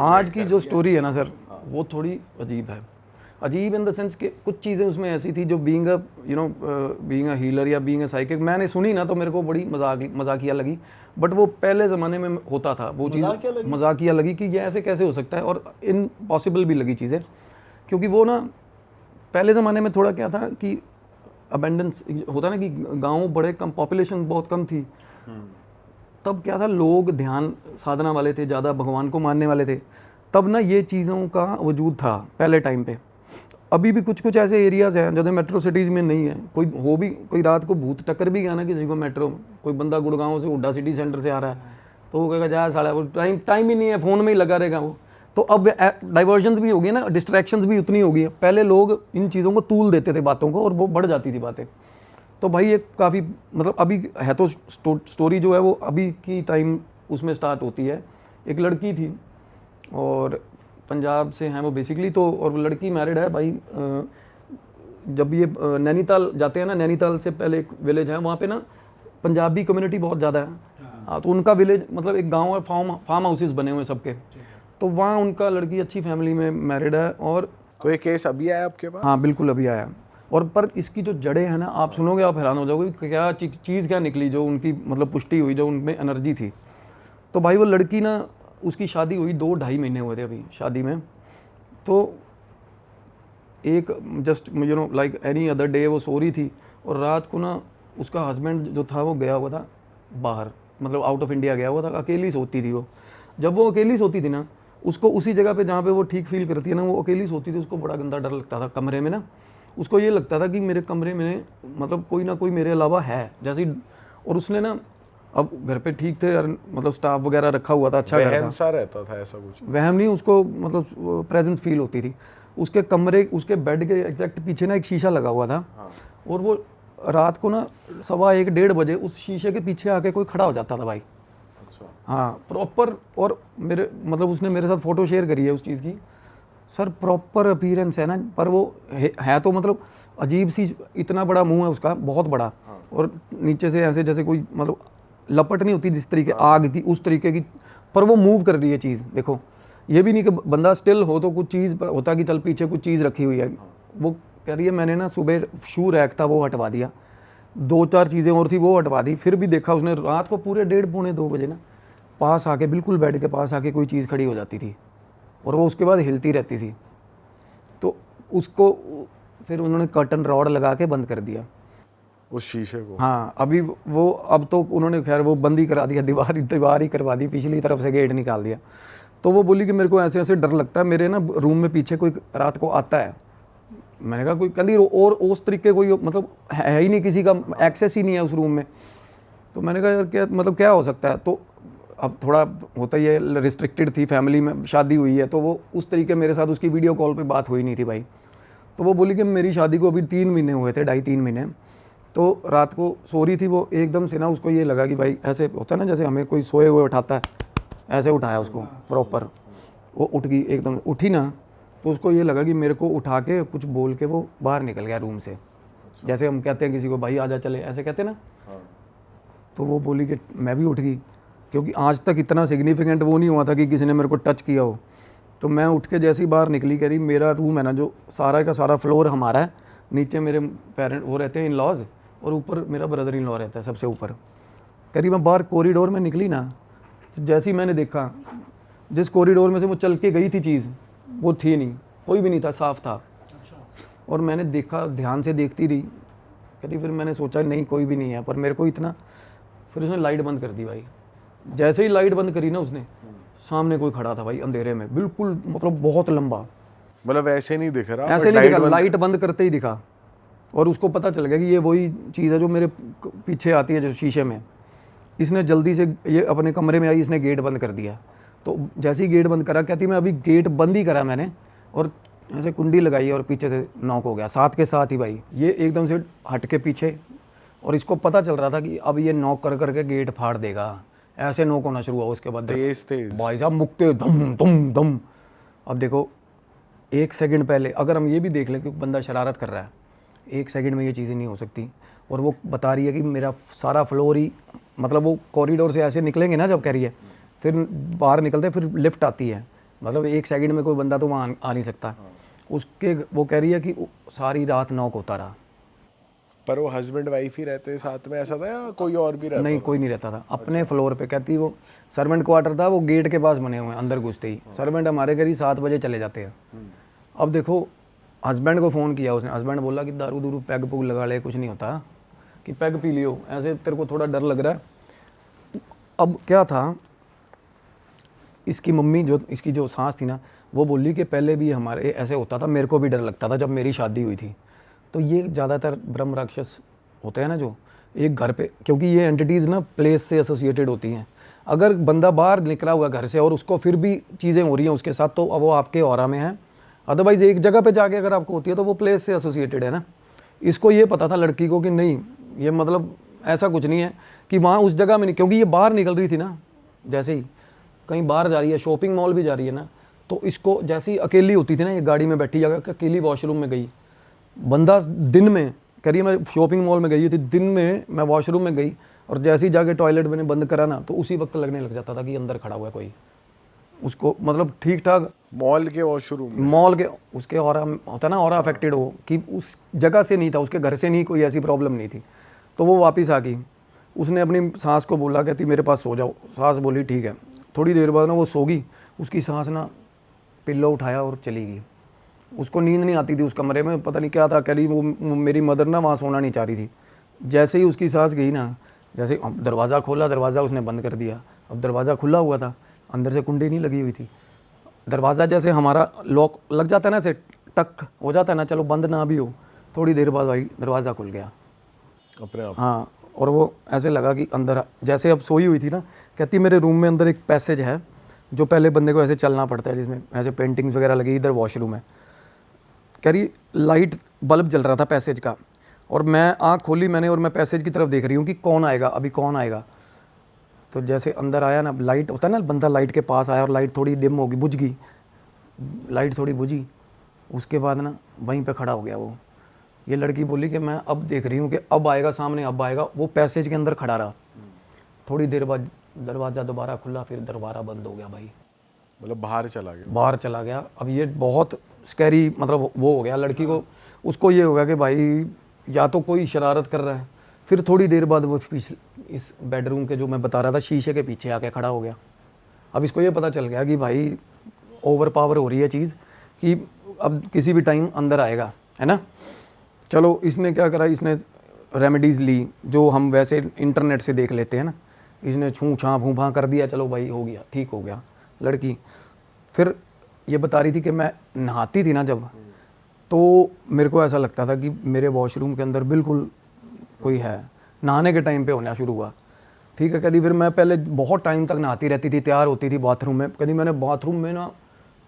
आज की जो स्टोरी है ना सर, वो थोड़ी अजीब है। अजीब इन द सेंस कि कुछ चीज़ें उसमें ऐसी थी जो बीइंग अ हीलर या बीइंग अ साइकिक मैंने सुनी ना तो मेरे को बड़ी मजाकिया लगी। बट वो पहले ज़माने में होता था, वो चीज़ मजाकिया लगी कि ये ऐसे कैसे हो सकता है, और इम्पॉसिबल भी लगी चीज़ें, क्योंकि वो ना पहले ज़माने में थोड़ा क्या था कि अबेंडेंस होता ना कि गाँव बड़े कम, पॉपुलेशन बहुत कम थी। तब क्या था, लोग ध्यान साधना वाले थे, ज़्यादा भगवान को मानने वाले थे। तब ना ये चीज़ों का वजूद था पहले टाइम पे। अभी भी कुछ कुछ ऐसे एरियाज़ हैं जैसे मेट्रो सिटीज़ में नहीं है। कोई रात को भूत टक्कर भी गया ना किसी को मेट्रो में, कोई बंदा गुड़गांव से हुड्डा सिटी सेंटर से आ रहा है तो वो कहेगा जा साला, वो टाइम ही नहीं है, फ़ोन में ही लगा रहेगा वो। तो अब डाइवर्जन्स भी हो गई ना, डिस्ट्रैक्शंस भी उतनी हो गई है। पहले लोग इन चीज़ों को तूल देते थे बातों को, और वो बढ़ जाती थी बातें। तो भाई ये काफ़ी मतलब अभी है तो स्टोरी जो है वो अभी की टाइम उसमें स्टार्ट होती है। एक लड़की थी और पंजाब से हैं वो बेसिकली, तो और वो लड़की मैरिड है भाई। जब ये नैनीताल जाते हैं ना, नैनीताल से पहले एक विलेज है वहाँ पे ना पंजाबी कम्युनिटी बहुत ज़्यादा है। हाँ, तो उनका विलेज मतलब एक गांव है, फार्म हाउसेस बने हुए सबके। तो वहाँ उनका लड़की अच्छी फैमिली में मैरिड है। और तो ये केस अभी आया आपके पास? हाँ बिल्कुल अभी आया। और पर इसकी जो जड़ें हैं ना, आप सुनोगे आप हैरान हो जाओगे क्या चीज़ क्या निकली जो उनकी मतलब पुष्टि हुई, जो उनमें एनर्जी थी। तो भाई वो लड़की ना, उसकी शादी हुई 2-2.5 महीने हुए थे अभी शादी में। तो एक just like any other day वो सो रही थी, और रात को ना उसका हस्बैंड जो था वो गया हुआ था बाहर, मतलब आउट ऑफ इंडिया गया हुआ था। अकेली सोती थी वो। जब वो अकेली सोती थी ना, उसको उसी जगह पे जहाँ पे वो ठीक फील करती है ना, वो अकेली सोती थी, उसको बड़ा गंदा डर लगता था कमरे में ना। उसको ये लगता था कि मेरे कमरे में मतलब कोई ना कोई मेरे अलावा है जैसे। और उसने ना, अब घर पे ठीक थे यार, मतलब स्टाफ वगैरह रखा हुआ था, अच्छा घर था। वहम सा रहता था ऐसा कुछ? वहम नहीं, उसको मतलब प्रेजेंस फील होती थी। उसके कमरे, उसके बेड के एग्जैक्ट पीछे ना एक शीशा लगा हुआ था। हाँ। और वो रात को ना 1:15-1:30 बजे उस शीशे के पीछे आके कोई खड़ा हो जाता था भाई। अच्छा। हाँ प्रॉपर। और मेरे मतलब उसने मेरे साथ फ़ोटो शेयर करी है उस चीज़ की। सर प्रॉपर अपीयरेंस है ना, पर वो है तो मतलब अजीब सी, इतना बड़ा मुंह है उसका, बहुत बड़ा। हाँ। और नीचे से ऐसे जैसे कोई मतलब लपट नहीं होती जिस तरीके आग थी उस तरीके की, पर वो मूव कर रही है चीज़। देखो ये भी नहीं कि बंदा स्टिल हो तो कुछ चीज़ होता कि चल पीछे कुछ चीज़ रखी हुई है। वो कह रही है मैंने ना सुबह शू रैक था वो हटवा दिया, 2-4 चीज़ें और थी वो हटवा दी, फिर भी देखा उसने रात को पूरे 1:30-2 बजे ना पास आके, बिल्कुल बेड के पास आके कोई चीज़ खड़ी हो जाती थी, और वो उसके बाद हिलती रहती थी। तो उसको फिर उन्होंने कर्टन रॉड लगा के बंद कर दिया उस शीशे को। हाँ अभी वो, अब तो उन्होंने खैर वो बंद ही करा दिया, दीवार ही करवा दी, पिछली तरफ से गेट निकाल दिया। तो वो बोली कि मेरे को ऐसे ऐसे डर लगता है, मेरे ना रूम में पीछे कोई रात को आता है। मैंने कहा कोई कली और उस तरीके कोई मतलब है ही नहीं, किसी का एक्सेस ही नहीं है उस रूम में। तो मैंने कहा यार क्या मतलब क्या हो सकता है। तो अब थोड़ा होता ही है, रिस्ट्रिक्टेड थी फैमिली में, शादी हुई है, तो वो उस तरीके मेरे साथ उसकी वीडियो कॉल पे बात हुई नहीं थी भाई। तो वो बोली कि मेरी शादी को अभी 3 महीने हुए थे, 2.5-3 महीने। तो रात को सो रही थी वो, एकदम से ना उसको ये लगा कि भाई ऐसे होता है ना जैसे हमें कोई सोए हुए उठाता है, ऐसे उठाया उसको प्रॉपर। वो उठ गई, एकदम उठी ना, तो उसको ये लगा कि मेरे को उठा के कुछ बोल के वो बाहर निकल गया रूम से। जैसे हम कहते हैं किसी को भाई आजा चले, ऐसे कहते हैं ना। तो वो बोली कि मैं भी उठ गई, क्योंकि आज तक इतना सिग्निफिकेंट वो नहीं हुआ था कि किसी ने मेरे को टच किया हो। तो मैं उठ के जैसे ही बाहर निकली, कह रही मेरा रूम है ना जो सारा का सारा फ्लोर हमारा है, नीचे मेरे पेरेंट वो रहते हैं इन लॉज, और ऊपर मेरा ब्रदर इन लॉ रहता है सबसे ऊपर। कह रही मैं बाहर कॉरिडोर में निकली ना, तो जैसे ही मैंने देखा जिस कॉरिडोर में से वो चल के गई थी चीज़, वो थी नहीं, कोई भी नहीं था, साफ था। और मैंने देखा, ध्यान से देखती रही। कहती फिर मैंने सोचा नहीं कोई भी नहीं है, पर मेरे को इतना, फिर उसने लाइट बंद कर दी भाई। जैसे ही लाइट बंद करी ना उसने, सामने कोई खड़ा था भाई अंधेरे में, बिल्कुल मतलब बहुत लंबा। मतलब ऐसे नहीं दिख रहा, ऐसे नहीं दिखा, लाइट बंद करते ही दिखा। और उसको पता चल गया कि ये वही चीज़ है जो मेरे पीछे आती है जो शीशे में। इसने जल्दी से ये अपने कमरे में आई, इसने गेट बंद कर दिया। तो जैसे ही गेट बंद करा, कहती मैं अभी गेट बंद ही करा मैंने, और ऐसे कुंडी लगाई और पीछे से नॉक हो गया, साथ के साथ ही भाई ये एकदम से हट के पीछे। और इसको पता चल रहा था कि अब ये नॉक कर करके गेट फाड़ देगा, ऐसे नॉक होना शुरू हुआ। उसके बाद भाई साहब मुक्के धम धम धम। अब देखो 1 सेकंड पहले अगर हम ये भी देख लें कि बंदा शरारत कर रहा है, 1 सेकंड में ये चीज़ें नहीं हो सकती। और वो बता रही है कि मेरा सारा फ्लोर ही, मतलब वो कॉरिडोर से ऐसे निकलेंगे ना जब, कह रही है फिर बाहर निकलते फिर लिफ्ट आती है, मतलब 1 सेकंड में कोई बंदा तो वहाँ आ नहीं सकता। उसके वो कह रही है कि सारी रात नॉक होता रहा। पर वो हस्बैंड वाइफ ही रहते साथ में, ऐसा था या कोई और भी रहता? नहीं, कोई नहीं रहता था। अपने फ्लोर पे, कहती वो सर्वेंट क्वार्टर था, वो गेट के पास बने हुए हैं, अंदर घुसते ही सर्वेंट हमारे घर ही 7 बजे चले जाते हैं। अब देखो, हस्बैंड को फ़ोन किया उसने, हस्बैंड बोला कि दारू दूरू पैग पुग लगा ले, कुछ नहीं होता, कि पैग पी लियो, ऐसे तेरे को थोड़ा डर लग रहा है। अब क्या था, इसकी मम्मी जो, इसकी जो सास थी ना, वो बोली कि पहले भी हमारे ऐसे होता था, मेरे को भी डर लगता था जब मेरी शादी हुई थी। तो ये ज़्यादातर ब्रह्म राक्षस होते हैं ना जो एक घर पे, क्योंकि ये एंटिटीज़ ना प्लेस से एसोसिएटेड होती हैं। अगर बंदा बाहर निकला हुआ घर से और उसको फिर भी चीज़ें हो रही हैं उसके साथ, तो अब वो आपके ऑरा में है। अदरवाइज़ एक जगह पे जाके अगर आपको होती है तो वो प्लेस से एसोसिएटेड है ना। इसको ये पता था लड़की को कि नहीं, ये मतलब ऐसा कुछ नहीं है कि वहाँ उस जगह में नहीं, क्योंकि ये बाहर निकल रही थी ना, जैसे ही कहीं बाहर जा रही है, शॉपिंग मॉल भी जा रही है ना, तो इसको जैसे ही अकेली होती थी ना, ये गाड़ी में बैठी जगह अकेली वॉशरूम में गई, बंदा दिन में करिए, मैं शॉपिंग मॉल में गई थी, दिन में मैं वॉशरूम में गई और जैसे ही जाके टॉयलेट मैंने बंद करा ना, तो उसी वक्त लगने लग जाता था कि अंदर खड़ा हुआ है कोई, उसको मतलब ठीक ठाक मॉल के वॉशरूम में? मॉल के उसके ऑरा होता ना, ऑरा अफेक्टेड हो कि उस जगह से नहीं था, उसके घर से नहीं, कोई ऐसी प्रॉब्लम नहीं थी। तो वो वापस आ गई, उसने अपनी सास को बोला, कहती मेरे पास सो जाओ। सास बोली ठीक है। थोड़ी देर बाद ना वो सो गई, उसकी सास ना पिल्लो उठाया और चली गई। उसको नींद नहीं आती थी उस कमरे में, पता नहीं क्या था, कह रही वो मेरी मदर ना वहाँ सोना नहीं चाह रही थी। जैसे ही उसकी सास गई ना, जैसे दरवाज़ा खोला, दरवाज़ा उसने बंद कर दिया। अब दरवाज़ा खुला हुआ था, अंदर से कुंडी नहीं लगी हुई थी। दरवाज़ा जैसे हमारा लॉक लग जाता है ना, ऐसे टक हो जाता है ना, चलो बंद ना भी हो, थोड़ी देर बाद भाई दरवाज़ा खुल गया अपने आप? हाँ, और वो ऐसे लगा कि अंदर, जैसे अब सोई हुई थी ना, कहती मेरे रूम में अंदर एक पैसेज है जो पहले बंदे को ऐसे चलना पड़ता है, जिसमें ऐसे पेंटिंग्स वगैरह लगी, इधर वॉशरूम है। कह रही लाइट बल्ब जल रहा था पैसेज का, और मैं आँख खोली मैंने, और मैं पैसेज की तरफ देख रही हूँ कि कौन आएगा, अभी कौन आएगा। तो जैसे अंदर आया ना, लाइट होता है ना, बंदा लाइट के पास आया और लाइट थोड़ी डिम होगी, बुझ गई, लाइट थोड़ी बुझी, उसके बाद ना वहीं पे खड़ा हो गया वो। ये लड़की बोली कि मैं अब देख रही हूँ कि अब आएगा सामने, अब आएगा। वो पैसेज के अंदर खड़ा रहा, थोड़ी देर बाद दरवाज़ा दोबारा खुला, फिर दरबारा बंद हो गया भाई, मतलब बाहर चला गया? बाहर चला गया। अब ये बहुत स्कैरी, मतलब वो हो गया लड़की को, उसको ये हो गया कि भाई या तो कोई शरारत कर रहा है। फिर थोड़ी देर बाद वो पीछे इस बेडरूम के जो मैं बता रहा था, शीशे के पीछे आके खड़ा हो गया। अब इसको ये पता चल गया कि भाई ओवर पावर हो रही है चीज़, कि अब किसी भी टाइम अंदर आएगा, है ना। चलो इसने क्या करा, इसने रेमेडीज़ ली जो हम वैसे इंटरनेट से देख लेते हैं ना, इसने छूँ छाँ फूँ फाँ कर दिया, चलो भाई हो गया, ठीक हो गया लड़की। फिर ये बता रही थी कि मैं नहाती थी ना जब, तो मेरे को ऐसा लगता था कि मेरे वॉशरूम के अंदर बिल्कुल कोई है। नहाने के टाइम पे होना शुरू हुआ, ठीक है। कभी फिर मैं पहले बहुत टाइम तक नहाती रहती थी, तैयार होती थी बाथरूम में, कभी मैंने बाथरूम में ना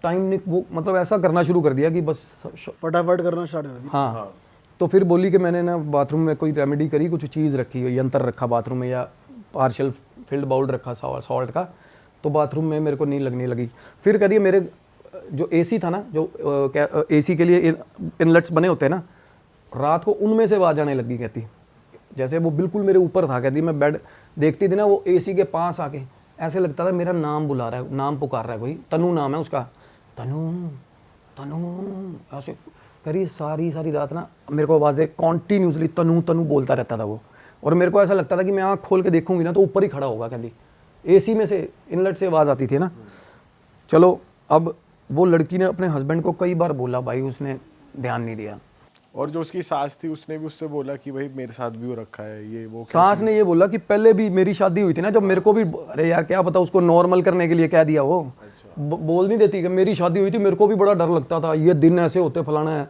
टाइम वो मतलब ऐसा करना शुरू कर दिया कि बस फटाफट करना स्टार्ट कर दिया। हाँ। तो फिर बोली कि मैंने ना बाथरूम में कोई रेमेडी करी, कुछ चीज़ रखी, यंत्र रखा बाथरूम में, या पार्शियल फिल्ड बाउल रखा सॉल्ट का, तो बाथरूम में मेरे को नहीं लगने लगी। फिर करिए मेरे जो एसी था ना, जो एसी के लिए इनलेट्स बने होते हैं ना, रात को उनमें से आवाज़ आने लगी। कहती जैसे वो बिल्कुल मेरे ऊपर था, कहती मैं बेड देखती थी ना, वो एसी के पास आके ऐसे लगता था मेरा नाम बुला रहा है, नाम पुकार रहा है कोई, तनु नाम है उसका, तनु तनु, ऐसे करी सारी रात ना मेरे को आवाज़ें कॉन्टीन्यूसली तनु तनु बोलता रहता था वो। और मेरे को ऐसा लगता था कि मैं आँख खोल के देखूंगी ना तो ऊपर ही खड़ा होगा, कहती एसी में से इनलेट से आवाज़ आती थी ना। चलो अब वो लड़की ने अपने हस्बैंड को कई बार बोला, भाई उसने ध्यान नहीं दिया। और जो उसकी सास थी उसने भी उससे बोला कि भाई मेरे साथ भी हो रखा है ये वो? सास ने ये बोला कि पहले भी मेरी शादी हुई थी ना, जब मेरे को भी, अरे यार क्या पता उसको नॉर्मल करने के लिए कह दिया वो। बोल नहीं देती कि मेरी शादी हुई थी, मेरे को भी बड़ा डर लगता था, ये दिन ऐसे होते फलाना है।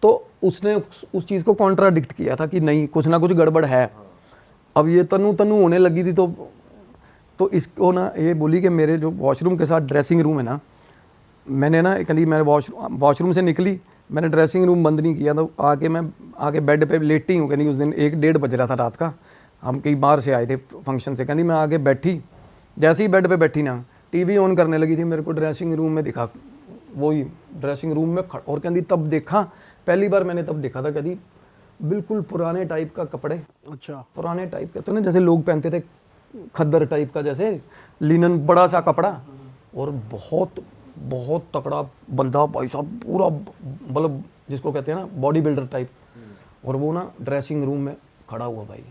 तो उसने उस चीज़ को कॉन्ट्राडिक्ट किया था कि नहीं कुछ ना कुछ गड़बड़ है। अब ये तनु तनु होने लगी थी, तो इसको ना ये बोली कि मेरे जो वॉशरूम के साथ ड्रेसिंग रूम है ना, मैंने ना कभी मैं वॉशरूम से निकली, मैंने ड्रेसिंग रूम बंद नहीं किया, तो मैं आके बेड पे लेटी हूँ। कहनी उस दिन 1-1:30 बज रहा था रात का, हम कहीं बाहर से आए थे फंक्शन से। कहनी मैं आगे बैठी, जैसे ही बेड पे बैठी ना टीवी ऑन करने लगी थी, मेरे को ड्रेसिंग रूम में दिखा, वही ड्रेसिंग रूम में और कहती तब देखा, पहली बार मैंने तब देखा था, कहती बिल्कुल पुराने टाइप का कपड़े, अच्छा पुराने टाइप के तो ना जैसे लोग पहनते थे, खद्दर टाइप का, जैसे लिनन बड़ा सा कपड़ा, और बहुत बहुत तगड़ा बंदा भाई साहब, पूरा मतलब जिसको कहते हैं ना बॉडी बिल्डर टाइप। और वो ना ड्रेसिंग रूम में खड़ा हुआ भाई,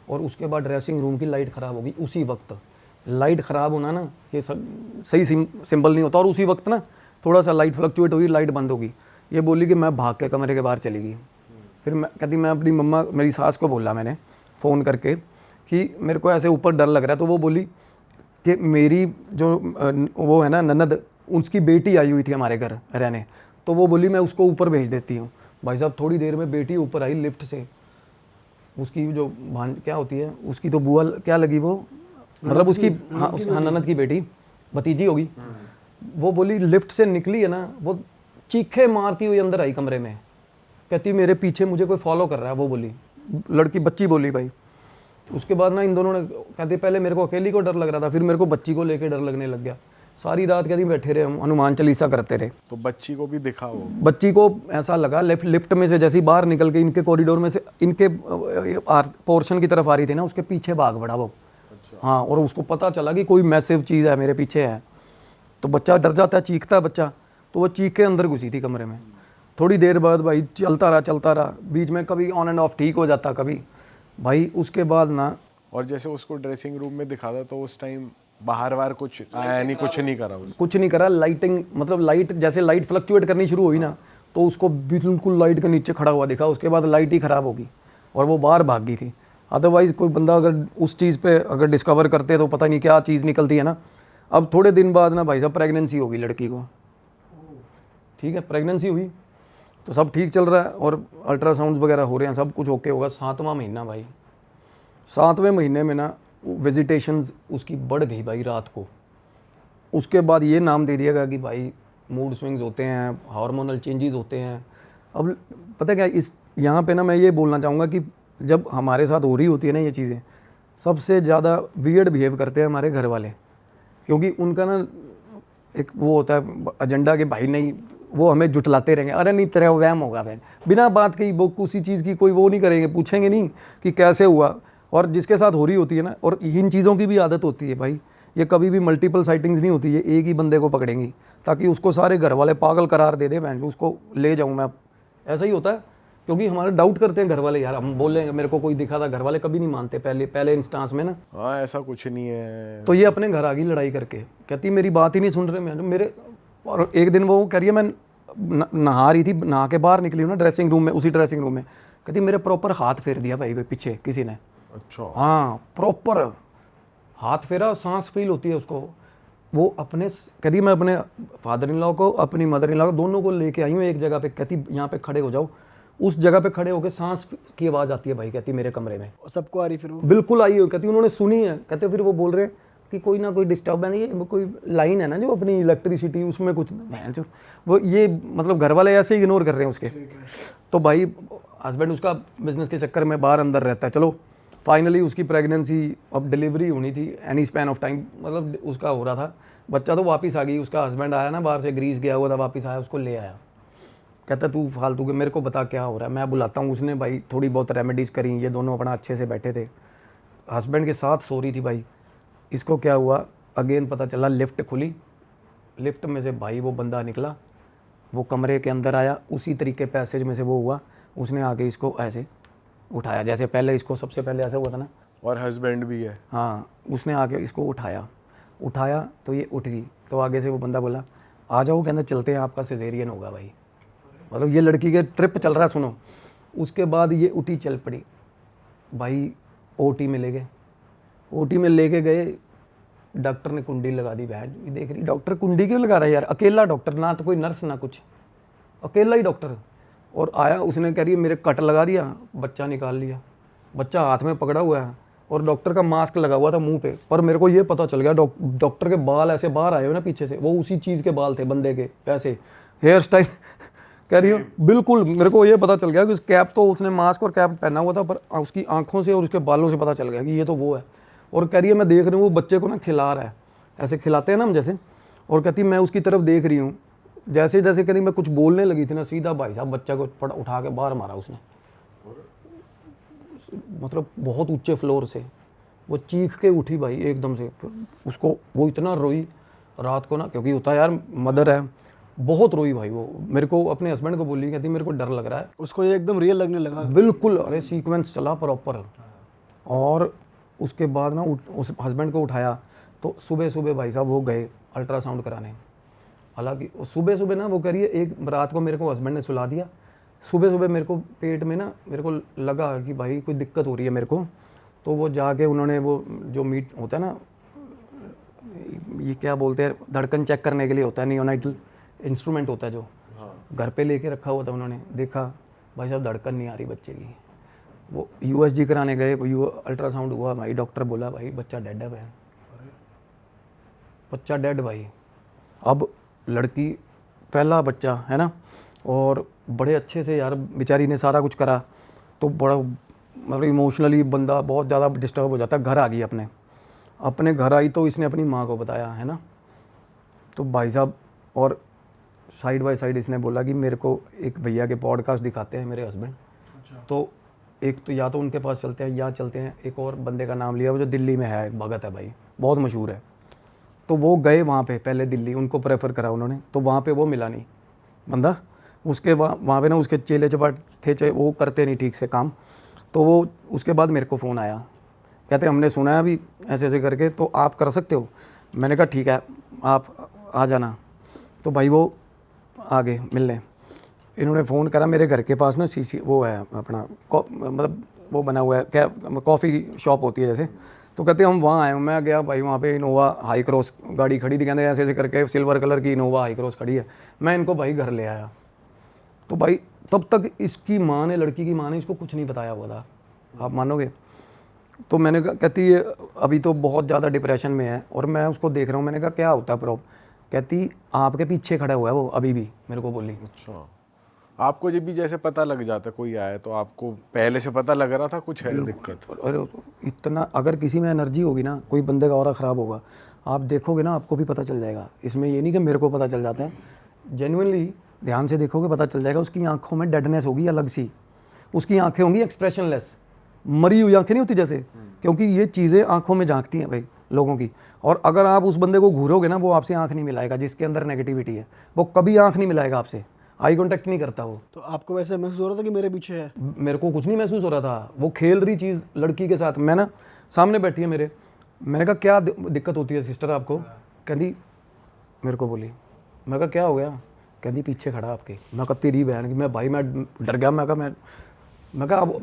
और उसके बाद ड्रेसिंग रूम की लाइट ख़राब होगी उसी वक्त। लाइट ख़राब होना ना ये सही सिंबल नहीं होता, और उसी वक्त ना थोड़ा सा लाइट फ्लक्चुएट होगी, लाइट बंद होगी। ये बोली कि मैं भाग के कमरे के बाहर चली गई। फिर मैं कहती मैं अपनी मम्मा मेरी सास को बोला मैंने फ़ोन करके कि मेरे को ऐसे ऊपर डर लग रहा है। तो वो बोली कि मेरी जो वो है ना ननद, उसकी बेटी आई हुई थी हमारे घर रहने, तो वो बोली मैं उसको ऊपर भेज देती हूँ। भाई साहब थोड़ी देर में बेटी ऊपर आई लिफ्ट से, उसकी जो क्या होती है उसकी तो बुआ क्या लगी वो, मतलब उसकी हाँ ननद की बेटी भतीजी होगी। वो बोली लिफ्ट से निकली है ना, वो चीखे मारती हुई अंदर आई कमरे में, कहती मेरे पीछे मुझे कोई फॉलो कर रहा है। वो बोली लड़की बच्ची बोली भाई। उसके बाद ना इन दोनों ने कहते पहले मेरे को अकेली को डर लग रहा था, फिर मेरे को बच्ची को लेके डर लगने लग गया। सारी रात कहती बैठे रहे हम, हनुमान चालीसा करते रहे। तो बच्ची को भी दिखा वो? बच्ची को ऐसा लगा लिफ्ट में से जैसे ही बाहर निकल के इनके कॉरिडोर में से इनके पोर्शन की तरफ आ रही थी ना, उसके पीछे भाग पड़ा वो। हाँ, और उसको पता चला कि कोई मैसिव चीज़ है मेरे पीछे है। तो बच्चा डर जाता है, चीखता है बच्चा, तो वो चीख के अंदर घुसी थी कमरे में। थोड़ी देर बाद भाई चलता रहा, बीच में कभी ऑन एंड ऑफ ठीक हो जाता कभी भाई। उसके बाद ना, और जैसे उसको ड्रेसिंग रूम में दिखा था तो उस टाइम बाहर वार कुछ आया नहीं, कुछ नहीं करा उसने? कुछ नहीं करा। लाइटिंग मतलब लाइट जैसे लाइट फ्लक्चुएट करनी शुरू हुई ना, तो उसको बिल्कुल लाइट के नीचे खड़ा हुआ दिखा। उसके बाद लाइट ही ख़राब होगी और वो बाहर भाग गई थी। अदरवाइज़ कोई बंदा अगर उस चीज़ पे अगर डिस्कवर करते तो पता नहीं क्या चीज़ निकलती है ना। अब थोड़े दिन बाद ना भाई साहब प्रेगनेंसी होगी लड़की को। ठीक है, प्रेगनेंसी हुई तो सब ठीक चल रहा है और अल्ट्रासाउंड वगैरह हो रहे हैं, सब कुछ ओके होगा। 7वां महीना भाई, 7वें महीने में ना विजिटेशन उसकी बढ़ गई भाई रात को। उसके बाद ये नाम दे दिया गया कि भाई मूड स्विंग्स होते हैं, हार्मोनल चेंजेस होते हैं। अब पता क्या इस यहाँ पे ना मैं ये बोलना चाहूँगा कि जब हमारे साथ हो रही होती है ना ये चीज़ें, सबसे ज़्यादा वियर्ड बिहेव करते हैं हमारे घर वाले, क्योंकि उनका ना एक वो होता है एजेंडा कि भाई नहीं वो हमें जुटलाते रहेंगे। अरे नहीं तेरा वहम होगा बहन, बिना बात की वो किसी चीज़ की कोई वो नहीं करेंगे, पूछेंगे नहीं कि कैसे हुआ। और जिसके साथ हो रही होती है ना, और इन चीज़ों की भी आदत होती है भाई, ये कभी भी मल्टीपल साइटिंग्स नहीं होती है, एक ही बंदे को पकड़ेंगी ताकि उसको सारे घर वाले पागल करार दे दे, बहन उसको ले जाऊँ मैं। ऐसा ही होता है क्योंकि हमारे डाउट करते हैं घर वाले, यार हम बोलेंगे मेरे को कोई दिखा था, घर वाले कभी नहीं मानते पहले इंस्टांस में ना। हाँ ऐसा कुछ नहीं है। तो ये अपने घर आ गई लड़ाई करके, कहती मेरी बात ही नहीं सुन रहे मेरे। और एक दिन वो कह रही है मैं नहा रही थी, नहा के बाहर निकली हूँ ना ड्रेसिंग रूम में, उसी ड्रेसिंग रूम में, कहती मेरे प्रॉपर हाथ फेर दिया भाई पीछे किसी ने। अच्छा। हाँ प्रॉपर हाथ फेरा, सांस फील होती है उसको। वो अपने कहती मैं अपने फादर इन लॉ को अपनी मदर इन लॉ को दोनों को लेके आई हूँ एक जगह पे, कहती यहाँ पे खड़े हो जाओ। उस जगह पे खड़े होकर सांस की आवाज़ आती है भाई, कहती मेरे कमरे में। सबको आ रही फिर वो? बिल्कुल आई हो, कहती उन्होंने सुनी है। कहते फिर वो बोल रहे हैं कि कोई ना कोई डिस्टर्बेंस, ये कोई लाइन है ना जो अपनी इलेक्ट्रिसिटी उसमें कुछ वो ये मतलब घर वाले ऐसे इग्नोर कर रहे हैं उसके। तो भाई हस्बैंड उसका बिजनेस के चक्कर में बाहर अंदर रहता है। चलो फाइनली उसकी प्रेगनेंसी, अब डिलीवरी होनी थी एनी स्पैन ऑफ टाइम, मतलब उसका हो रहा था बच्चा, तो वापस आ गई। उसका हस्बैंड आया ना बाहर से, ग्रीस गया हुआ था, वापस आया, उसको ले आया। कहता तू फालतू के मेरे को बता क्या हो रहा है, मैं बुलाता हूँ। उसने भाई थोड़ी बहुत रेमेडीज़ करी, ये दोनों अपना अच्छे से बैठे थे, हस्बैंड के साथ सो रही थी भाई। इसको क्या हुआ अगेन पता चला, लिफ्ट खुली, लिफ्ट में से भाई वो बंदा निकला, वो कमरे के अंदर आया, उसी तरीके पैसेज में से वो हुआ, उसने आके इसको ऐसे उठाया जैसे पहले इसको सबसे पहले ऐसे हुआ था ना। और हस्बैंड भी है? हाँ, उसने आके इसको उठाया तो ये उठ गई। तो आगे से वो बंदा बोला आ जाओ, कहना चलते हैं, आपका सिजेरियन होगा भाई। मतलब ये लड़की के ट्रिप चल रहा है, सुनो। उसके बाद ये उठी चल पड़ी भाई, ओटी में ले गए। ओटी में लेके गए, डॉक्टर ने कुंडी लगा दी। बहन देख रही डॉक्टर कुंडी क्यों लगा रहा है यार, अकेला डॉक्टर, ना तो कोई नर्स ना कुछ, अकेला ही डॉक्टर। और आया, उसने कह रही है मेरे कट लगा दिया, बच्चा निकाल लिया, बच्चा हाथ में पकड़ा हुआ है और डॉक्टर का मास्क लगा हुआ था मुंह पे। पर मेरे को ये पता चल गया डॉक्टर के बाल ऐसे बाहर आए हुए ना पीछे से, वो उसी चीज़ के बाल थे बंदे के, ऐसे हेयर स्टाइल कह रही हूँ। बिल्कुल मेरे को ये पता चल गया कि उस कैप तो उसने मास्क और कैप पहना हुआ था, पर उसकी आंखों से और उसके बालों से पता चल गया कि ये तो वो है। और कह रही है मैं देख रही हूँ वो बच्चे को ना खिला रहा है, ऐसे खिलाते हैं ना हम जैसे। और कहती मैं उसकी तरफ देख रही हूँ, जैसे जैसे कहती मैं कुछ बोलने लगी थी ना, सीधा भाई साहब बच्चा को उठा के बाहर मारा उसने, मतलब बहुत ऊंचे फ्लोर से। वो चीख के उठी भाई एकदम से, फिर उसको वो इतना रोई। रात को ना, क्योंकि होता है यार मदर है, बहुत रोई भाई वो। मेरे को अपने हस्बैंड को बोली, कहती मेरे को डर लग रहा है। उसको ये एकदम रियल लगने लगा। बिल्कुल, अरे सीक्वेंस चला प्रॉपर। और उसके बाद ना उस हस्बैंड को उठाया तो सुबह सुबह भाई साहब वो गए अल्ट्रासाउंड कराने। हालांकि सुबह सुबह ना वो करिए, एक रात को मेरे को हस्बैंड ने सुला दिया, सुबह सुबह मेरे को पेट में ना मेरे को लगा कि भाई कोई दिक्कत हो रही है मेरे को। तो वो जाके उन्होंने वो जो मीट होता है ना, ये क्या बोलते हैं, धड़कन चेक करने के लिए होता है, नियोनाइटल इंस्ट्रूमेंट होता है जो घर पे लेके रखा हुआ था। उन्होंने देखा भाई साहब धड़कन नहीं आ रही बच्चे की। वो यूएसजी कराने गए, अल्ट्रासाउंड हुआ भाई, डॉक्टर बोला भाई बच्चा डेड है भाई, बच्चा डेड भाई। अब लड़की पहला बच्चा है ना, और बड़े अच्छे से यार बेचारी ने सारा कुछ करा। तो बड़ा मतलब इमोशनली बंदा बहुत ज़्यादा डिस्टर्ब हो जाता है। घर आ गई, अपने घर आई तो इसने अपनी माँ को बताया है ना। तो भाई साहब, और साइड बाय साइड इसने बोला कि मेरे को एक भैया के पॉडकास्ट दिखाते हैं मेरे हस्बैंड। तो एक तो या तो उनके पास चलते हैं या चलते हैं, एक और बंदे का नाम लिया वो जो दिल्ली में है, भगत है भाई, बहुत मशहूर है। तो वो गए वहाँ पे, पहले दिल्ली उनको प्रेफर करा उन्होंने। तो वहाँ पे वो मिला नहीं बंदा। उसके वहाँ पे ना उसके चेले चपाट थे, वो करते नहीं ठीक से काम। तो वो उसके बाद मेरे को फ़ोन आया, कहते हमने सुना है अभी ऐसे ऐसे करके, तो आप कर सकते हो। मैंने कहा ठीक है आप आ जाना। तो भाई वो आ गए मिलने। इन्होंने फ़ोन करा, मेरे घर के पास ना सीसी वो है अपना मतलब वो बना हुआ है क्या, कॉफ़ी शॉप होती है जैसे। तो कहते हम वहाँ आए। मैं गया भाई, वहाँ पे इनोवा हाई क्रॉस गाड़ी खड़ी थी, कहते ऐसे ऐसे करके सिल्वर कलर की इनोवा हाई क्रॉस खड़ी है। मैं इनको भाई घर ले आया। तो भाई तब तक इसकी माँ ने, लड़की की माँ ने इसको कुछ नहीं बताया हुआ था, आप मानोगे। तो मैंने कहा, कहती ये अभी तो बहुत ज़्यादा डिप्रेशन में है, और मैं उसको देख रहा हूँ। मैंने कहा क्या होता है प्रॉब्लम, कहती आपके पीछे खड़ा हुआ है वो अभी भी, मेरे को बोली। अच्छा, आपको जब भी जैसे पता लग जाता कोई आया, तो आपको पहले से पता लग रहा था कुछ है दिक्कत? अरे इतना, अगर किसी में एनर्जी होगी ना, कोई बंदे का ऑरा ख़राब होगा, आप देखोगे ना आपको भी पता चल जाएगा। इसमें ये नहीं कि मेरे को पता चल जाता है, जेन्युइनली ध्यान से देखोगे पता चल जाएगा। उसकी आंखों में डेडनेस होगी अलग सी, उसकी आंखें होंगी एक्सप्रेशनलेस, मरी हुई आंखें नहीं होती जैसे, क्योंकि ये चीज़ें आंखों में झांकती हैं भाई लोगों की। और अगर आप उस बंदे को घूरोगे ना, वो आपसे आंख नहीं मिलाएगा। जिसके अंदर नेगेटिविटी है वो कभी आंख नहीं मिलाएगा आपसे, आई कांटेक्ट नहीं करता वो। तो आपको वैसे महसूस हो रहा था कि मेरे पीछे है? मेरे को कुछ नहीं महसूस हो रहा था, वो खेल रही चीज़ लड़की के साथ। मैं ना सामने बैठी है मेरे, मैंने कहा क्या दिक्कत होती है सिस्टर आपको, कहती मेरे को बोली। मैं कहा क्या हो गया, कहती पीछे खड़ा आपके। मैं कहा तेरी बहन की, मैं भाई मैं डर गया। मैं कहा अब,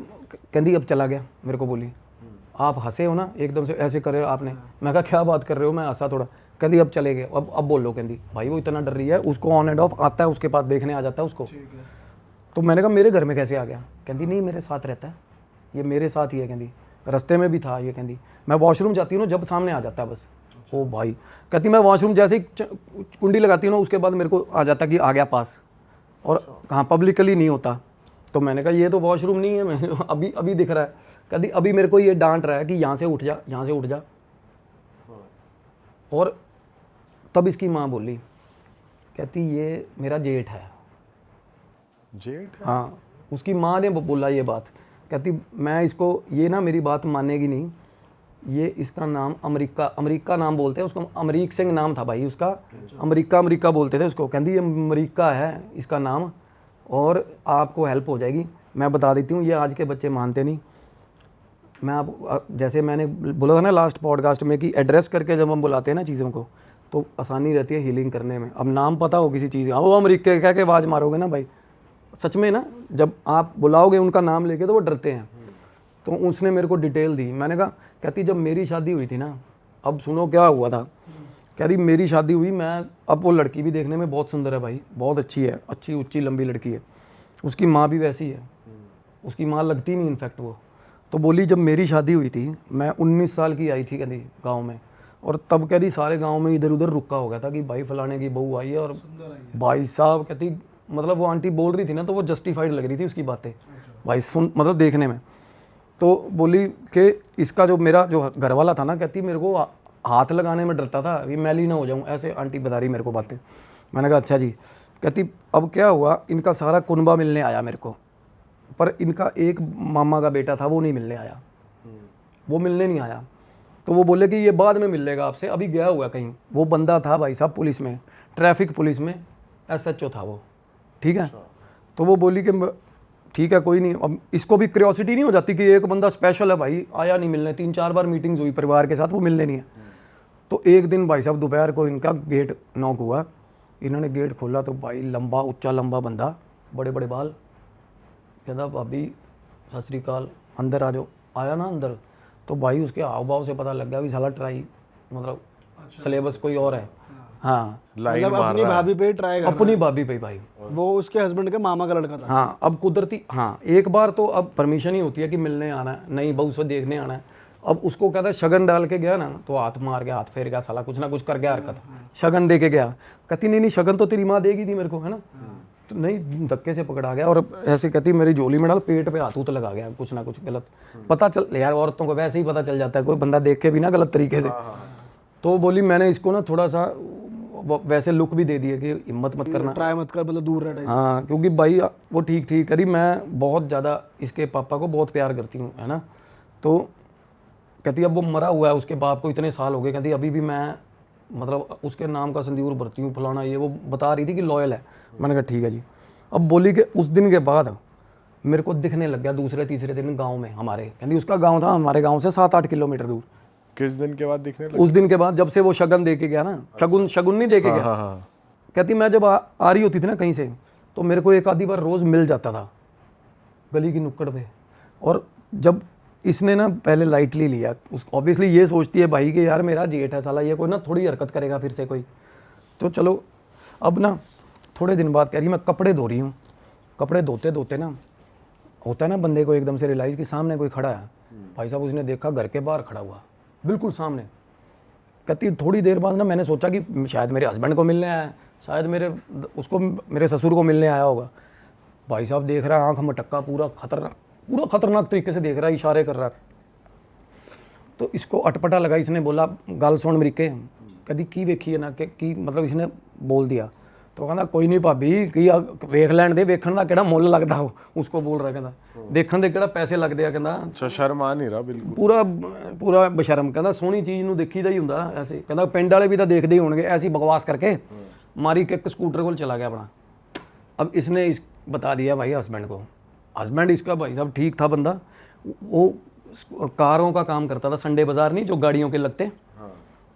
कहती अब चला गया। मेरे को बोली आप हंसे हो ना, एकदम से ऐसे करे आपने। मैं कहा क्या बात कर रहे हो, मैं हंसा थोड़ा। कहती अब चले गए, अब बोलो। कहती भाई वो इतना डर रही है, उसको ऑन एंड ऑफ आता है, उसके पास देखने आ जाता है उसको। तो मैंने कहा मेरे घर में कैसे आ गया, कहती नहीं मेरे साथ रहता है, ये मेरे साथ ही है। कहती रास्ते में भी था ये, कहती मैं वॉशरूम जाती हूँ ना, जब सामने आ जाता है बस। ओ भाई, कहती मैं वॉशरूम जैसे ही कुंडी लगाती हूँ ना, उसके बाद मेरे को आ जाता कि आ गया पास, और कहाँ पब्लिकली नहीं होता। तो मैंने कहा ये तो वॉशरूम नहीं है, मैं अभी दिख रहा है। कहती अभी मेरे को ये डांट रहा है कि यहाँ से उठ जा, यहाँ से उठ जा। और तब इसकी माँ बोली, कहती ये मेरा जेठ है। जेठ? हाँ, उसकी माँ ने बोला ये बात। कहती मैं इसको, ये ना मेरी बात मानेगी नहीं, ये इसका नाम अमरीका नाम बोलते हैं उसको, अमरीक सिंह नाम था भाई उसका, अमरीका बोलते थे उसको। कहती ये अमरीका है इसका नाम, और आपको हेल्प हो जाएगी। मैं बता देती हूँ, ये आज के बच्चे मानते नहीं। मैं आप जैसे मैंने बोला था ना लास्ट पॉडकास्ट में कि एड्रेस करके जब हम बुलाते हैं ना चीज़ों को, तो आसानी रहती है हीलिंग करने में। अब नाम पता हो किसी चीज़ का, वो अमरीका कह के आवाज़ मारोगे ना भाई, सच में ना जब आप बुलाओगे उनका नाम लेके तो वो डरते हैं। तो उसने मेरे को डिटेल दी। मैंने कहा, कहती जब मेरी शादी हुई थी ना, अब सुनो क्या हुआ था। कहती मेरी शादी हुई, मैं, अब वो लड़की भी देखने में बहुत सुंदर है भाई, बहुत अच्छी है, अच्छी ऊंची लंबी लड़की है। उसकी माँ भी वैसी है, उसकी माँ लगती नहीं इनफैक्ट वो। तो बोली जब मेरी शादी हुई थी, मैं 19 साल की आई थी कहती गाँव में, और तब कहती सारे गाँव में इधर उधर रुका हो गया था कि भाई फलाने की बहू आई है। और भाई साहब कहती, मतलब वो आंटी बोल रही थी ना, तो वो जस्टिफाइड लग रही थी उसकी बातें भाई, सुन मतलब देखने में। तो बोली कि इसका जो मेरा जो घर वाला था ना, कहती मेरे को हाथ लगाने में डरता था, अभी मैली ना हो जाऊं, ऐसे आंटी बता रही मेरे को बातें। मैंने कहा अच्छा जी। कहती अब क्या हुआ, इनका सारा कुनबा मिलने आया मेरे को, पर इनका एक मामा का बेटा था वो नहीं मिलने आया, वो मिलने नहीं आया। तो वो बोले कि ये बाद में मिल लेगा आपसे, अभी गया हुआ कहीं। वो बंदा था भाई साहब पुलिस में, ट्रैफिक पुलिस में SHO था वो, ठीक है। तो वो बोली कि ठीक है कोई नहीं। अब इसको भी क्यूरियोसिटी नहीं हो जाती कि एक बंदा स्पेशल है भाई, आया नहीं मिलने, 3-4 बार मीटिंग्स हुई परिवार के साथ, वो मिलने नहीं है। तो एक दिन भाई साहब दोपहर को इनका गेट नॉक हुआ, इन्होंने गेट खोला तो भाई लंबा उच्चा लंबा बंदा, बड़े बड़े बाल, कहता भाभी सत श्री अकाल, अंदर आ जाओ। आया ना अंदर, तो भाई उसके हाव भाव से पता लग गया भी साला ट्राई, मतलब सिलेबस कोई और है। हाँ, लाइन मतलब मार अपनी रहा है। भाभी पे ट्राई कर अपनी भाभी पे भाई। वो उसके हस्बैंड के मामा का लड़का था। हाँ, अब कुदरती, हाँ एक बार तो अब परमिशन ही होती है कि मिलने आना है, नई बहू से देखने आना है। अब उसको कहता है शगन डाल के गया ना, तो हाथ मार गया, हाथ फेर गया, साला कुछ ना कुछ कर गया हरकत, शगन दे के गया। कहती नहीं शगन तो तेरी माँ देगी थी मेरे को, है ना। तो नहीं, धक्के से पकड़ा गया और ऐसे कहती मेरी झोली में डाल, पेट पे हाथ लगा गया, कुछ ना कुछ गलत पता चल। यार औरतों को वैसे ही पता चल जाता है, कोई बंदा देख के भी ना गलत तरीके से। तो बोली मैंने इसको ना थोड़ा सा वैसे लुक भी दे दिए कि हिम्मत मत करना, ट्राई मत कर, मतलब दूर रह। हाँ, क्योंकि भाई वो ठीक थी करी, मैं बहुत ज़्यादा इसके पापा को बहुत प्यार करती हूँ, है ना। तो कहती अब वो मरा हुआ है, उसके बाप को इतने साल हो गए, कहती अभी भी मैं मतलब उसके नाम का संदूर भरती हूँ, फलाना ये वो बता रही थी कि लॉयल है। मैंने कहा ठीक है जी। अब बोली कि उस दिन के बाद मेरे को दिखने लग गया दूसरे तीसरे दिन गाँव में हमारे, कहती उसका गाँव था हमारे गाँव से 7-8 किलोमीटर दूर। किस दिन के बाद दिखने लगा? उस दिन के बाद जब से वो शगन दे के गया ना, शगुन नहीं दे के गया। हाँ। कहती मैं जब आ रही होती थी ना कहीं से, तो मेरे को एक आधी बार रोज़ मिल जाता था गली की नुक्कड़ पे। और जब इसने ना पहले लाइटली लिया, उस ऑब्वियसली ये सोचती है भाई कि यार मेरा जेठ है साला, ये कोई ना थोड़ी हरकत करेगा फिर से कोई। तो चलो अब ना थोड़े दिन बाद कह रही मैं कपड़े धो रही हूँ, कपड़े धोते धोते ना होता है ना बंदे को एकदम से रियलाइज़ कि सामने कोई खड़ा है। भाई साहब उसने देखा घर के बाहर खड़ा हुआ, बिल्कुल सामने। कहती थोड़ी देर बाद ना मैंने सोचा कि शायद मेरे हस्बैंड को मिलने आया है, शायद मेरे ससुर को मिलने आया होगा। भाई साहब देख रहा है, आँख मटक्का, पूरा खतरनाक तरीके से देख रहा है, इशारे कर रहा है। तो इसको अटपटा लगा, इसने बोला गल सुन मेरी के, कभी की वेखी है ना कि मतलब इसने बोल दिया। तो कहना कोई नहीं भाभी की वेख लैन दे, वेखण का किहड़ा मुੱਲ लगदा हो, उसको बोल रहा, कहना देखण दे किहड़ा पैसे लगदे आ, कहना अच्छा शर्म आ नहीं रहा बिल्कुल, पूरा बशर्म, कहना सोहनी चीज़ नूं देखीदा ही हुंदा ऐसे, कहना पिंड वाले भी तो देखते ही होणगे। ऐसी बकवास करके मारी किक, स्कूटर को चला गया अपना। अब इसने बता दिया भाई हस्बैंड को। हस्बैंड इसका भाई साहब ठीक था बंदा, वो कारों का काम करता था, संडे बाज़ार नहीं जो गाड़ियों के लगते।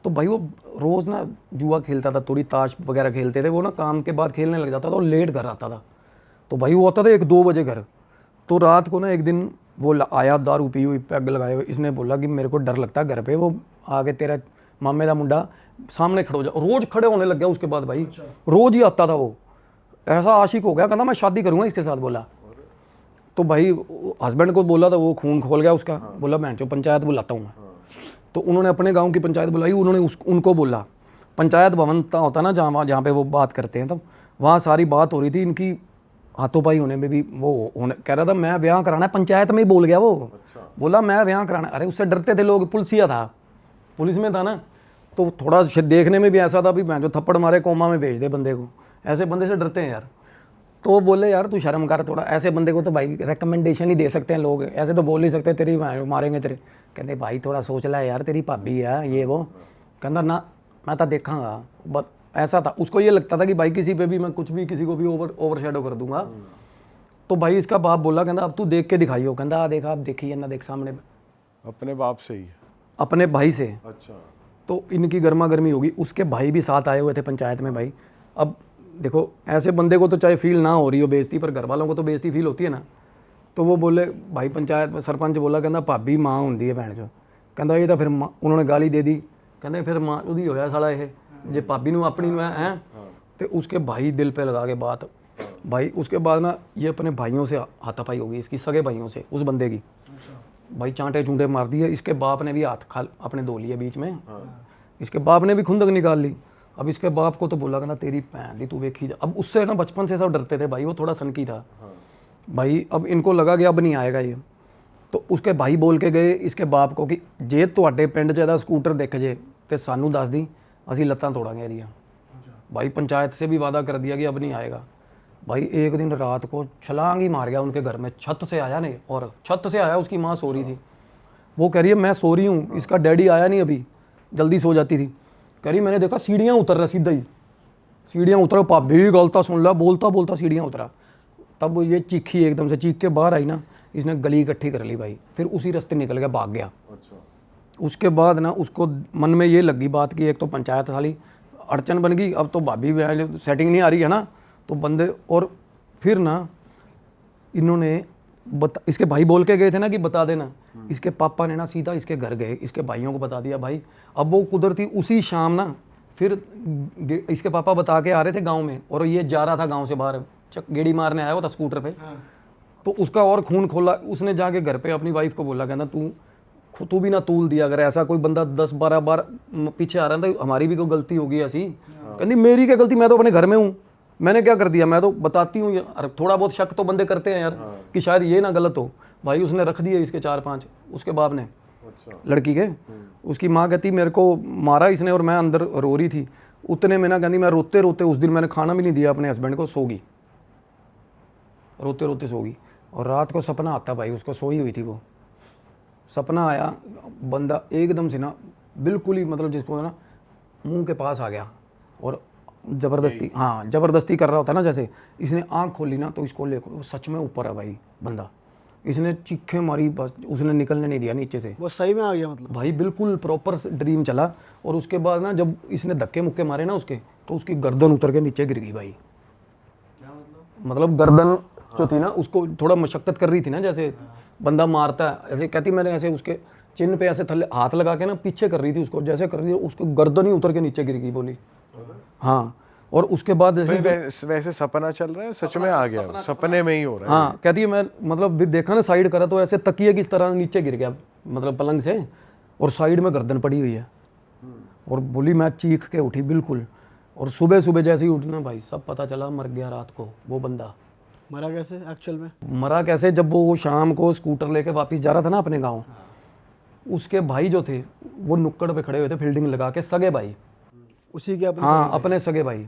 तो भाई वो रोज़ ना जुआ खेलता था, थोड़ी ताश वगैरह खेलते थे वो ना, काम के बाद खेलने लग जाता था और लेट घर आता था। तो भाई वो आता था 1-2 बजे घर। तो रात को ना एक दिन वो आया दारू पी हुई, पैग लगाए हुए। इसने बोला कि मेरे को डर लगता है घर पे वो आके तेरा मामे का मुंडा सामने खड़ो जा। रोज़ खड़े होने लग गया उसके बाद भाई, रोज़ ही आता था वो, ऐसा आशिक हो गया, कहता मैं शादी करूँगा इसके साथ। बोला तो भाई हस्बैंड को बोला था, वो खून खोल गया उसका। बोला मैं जो पंचायत बुलाता हूँ मैं। तो उन्होंने अपने गांव की पंचायत बुलाई, उन्होंने उनको बोला, पंचायत भवन होता ना जहाँ पे वो बात करते हैं, तब वहाँ सारी बात हो रही थी। इनकी हाथों पाई होने में भी वो कह रहा था मैं ब्याह कराना है, पंचायत में ही बोल गया वो। बोला मैं ब्याह कराना। अरे उससे डरते थे लोग, पुलिसिया था, पुलिस में था ना, तो थोड़ा देखने में भी ऐसा था भी मैं जो थप्पड़ मारे कोमा में भेज दे बंदे को, ऐसे बंदे से डरते हैं यार। तो बोले यार तू शर्म कर थोड़ा, ऐसे बंदे को तो भाई रिकमेंडेशन ही दे सकते हैं लोग, ऐसे तो बोल नहीं सकते तेरी मारेंगे तेरे। कहते भाई थोड़ा सोच ला यार, तेरी भाभी है ये वो। कहता ना मैं तो देखांगा, बस ऐसा था। उसको ये लगता था कि भाई किसी पे भी मैं कुछ भी किसी को भी ओवर शेडो कर दूंगा। तो भाई इसका बाप बोला, कहता अब तू देख के दिखाइयो। कहता देखा, आप देखिए ना, देख सामने अपने बाप से ही, अपने भाई से। अच्छा। तो इनकी गर्मा गर्मी होगी, उसके भाई भी साथ आए हुए थे पंचायत में भाई। अब देखो ऐसे बंदे को तो चाहे फील ना हो रही हो बेइज्जती, पर घर वालों को तो बेइज्जती फील होती है ना। तो वो बोले भाई पंचायत में सरपंच बोला, कहता भाभी माँ होंगी है भैन चो। कहता ये तो फिर उन्होंने गाली दे दी, कहते फिर माँ उदी होया साला ये जे भाभी नूं अपनी नूं है। तो उसके भाई दिल पे लगा के बात भाई। उसके बाद ना ये अपने भाइयों से हाथापाई होगी, इसकी सगे भाइयों से उस बंदे की। भाई चांटे चूंटे मार दिए, इसके बाप ने भी हाथ खा अपने धो लिए बीच में, इसके बाप ने भी खुंदक निकाल ली। अब इसके बाप को तो बोला कहना तेरी भैन दी तू वेखी जा। अब उससे ना बचपन से सब डरते थे भाई, वो थोड़ा सनकी था भाई। अब इनको लगा कि अब नहीं आएगा ये। तो उसके भाई बोल के गए इसके बाप को कि जे तुहाडे पिंड 'ਚ ਇਹਦਾ ਸਕੂਟਰ दिख जे तो सानू दस दी, असी लत्तां तोड़ांगे ਇਹਦੀਆਂ। भाई पंचायत से भी वादा कर दिया कि अब नहीं आएगा। भाई एक दिन रात को छलांग ही मार गया उनके घर में, छत से आया नहीं, और छत से आया, उसकी माँ सो रही थी। वो कह रही है मैं सो रही हूँ, इसका डैडी आया नहीं अभी, जल्दी सो जाती थी। कह रही मैंने देखा सीढ़ियाँ उतर रहा सीधा ही, सीढ़ियाँ उतरा, भाभी गलता सुन ला, बोलता बोलता सीढ़ियाँ उतरा। तब ये चीखी, एकदम से चीख के बाहर आई ना, इसने गली इकट्ठी कर ली भाई, फिर उसी रास्ते निकल गया, भाग गया। उसके बाद ना उसको मन में ये लगी बात की, एक तो पंचायत साली अड़चन बन गई, अब तो भाभी सेटिंग नहीं आ रही है ना, तो बंदे। और फिर ना इन्होंने इसके भाई बोल के गए थे ना कि बता देना, इसके पापा ने ना सीधा इसके घर गए, इसके भाइयों को बता दिया भाई। अब वो कुदरती उसी शाम ना फिर इसके पापा बता के आ रहे थे गांव में, और ये जा रहा था गांव से बाहर, गेड़ी मारने आया हुआ था स्कूटर पे। तो उसका और खून खोला, उसने जाके घर पे अपनी वाइफ को बोला, कहना तू भी ना तूल दिया, अगर ऐसा कोई बंदा 10-12 बार पीछे आ रहा था, हमारी भी कोई गलती होगी ऐसी। कहनी मेरी क्या गलती, मैं तो अपने घर में हूँ, मैंने क्या कर दिया, मैं तो बताती हूँ यार। थोड़ा बहुत शक तो बंदे करते हैं यार कि शायद ये ना गलत हो। भाई उसने रख दिए इसके 4-5, उसके बाप ने, लड़की के। उसकी माँ कहती मेरे को मारा इसने और मैं अंदर रो रही थी। उतने में ना कहती मैं रोते रोते, उस दिन मैंने खाना भी नहीं दिया अपने हस्बैंड को, सो गई, रोते रोते सो गई। और रात को सपना आता भाई, उसको सोई हुई थी वो, सपना आया, बंदा एकदम से ना बिल्कुल ही मतलब जिसको ना मुंह के पास आ गया और ज़बरदस्ती, हाँ ज़बरदस्ती कर रहा होता ना, जैसे इसने आंख खोली ना तो इसको लेकर सच में ऊपर है भाई बंदा। इसने चीखें मारी, बस उसने निकलने नहीं दिया नीचे से। वो सही में आ गया मतलब भाई बिल्कुल प्रॉपर ड्रीम चला। और उसके बाद ना जब इसने धक्के मुक्के मारे ना उसके, तो उसकी गर्दन उतर के नीचे गिर गई भाई। मतलब गर्दन जो थी ना, उसको थोड़ा मशक्कत कर रही थी ना, जैसे बंदा मारता है ऐसे। कहती मैंने ऐसे उसके चिन्ह पे ऐसे थल्ले हाथ लगा के ना पीछे कर रही थी उसको, जैसे कर रही थी, उसको गर्दन ही उतर के नीचे गिर गई बोली। हाँ, और उसके बाद वैसे सपना चल रहा है, सच में आ गया, सपने में ही हो रहा है। हाँ, कहती है मैं मतलब भी देखा ना, साइड करा तो ऐसे तकिए किस तरह नीचे गिर गया, मतलब पलंग से, और साइड में गर्दन पड़ी हुई है। और बोली मैं चीख के उठी बिल्कुल। और सुबह सुबह जैसे ही उठना भाई, सब पता चला मर गया रात को वो बंदा। मरा कैसे एक्चुअल में? मरा कैसे, जब वो शाम को स्कूटर लेके वापस जा रहा था ना अपने गाँव, उसके भाई जो थे वो नुक्कड़ पे खड़े हुए थे फील्डिंग लगा के, सगे भाई, उसी के अपने? हाँ अपने सगे भाई।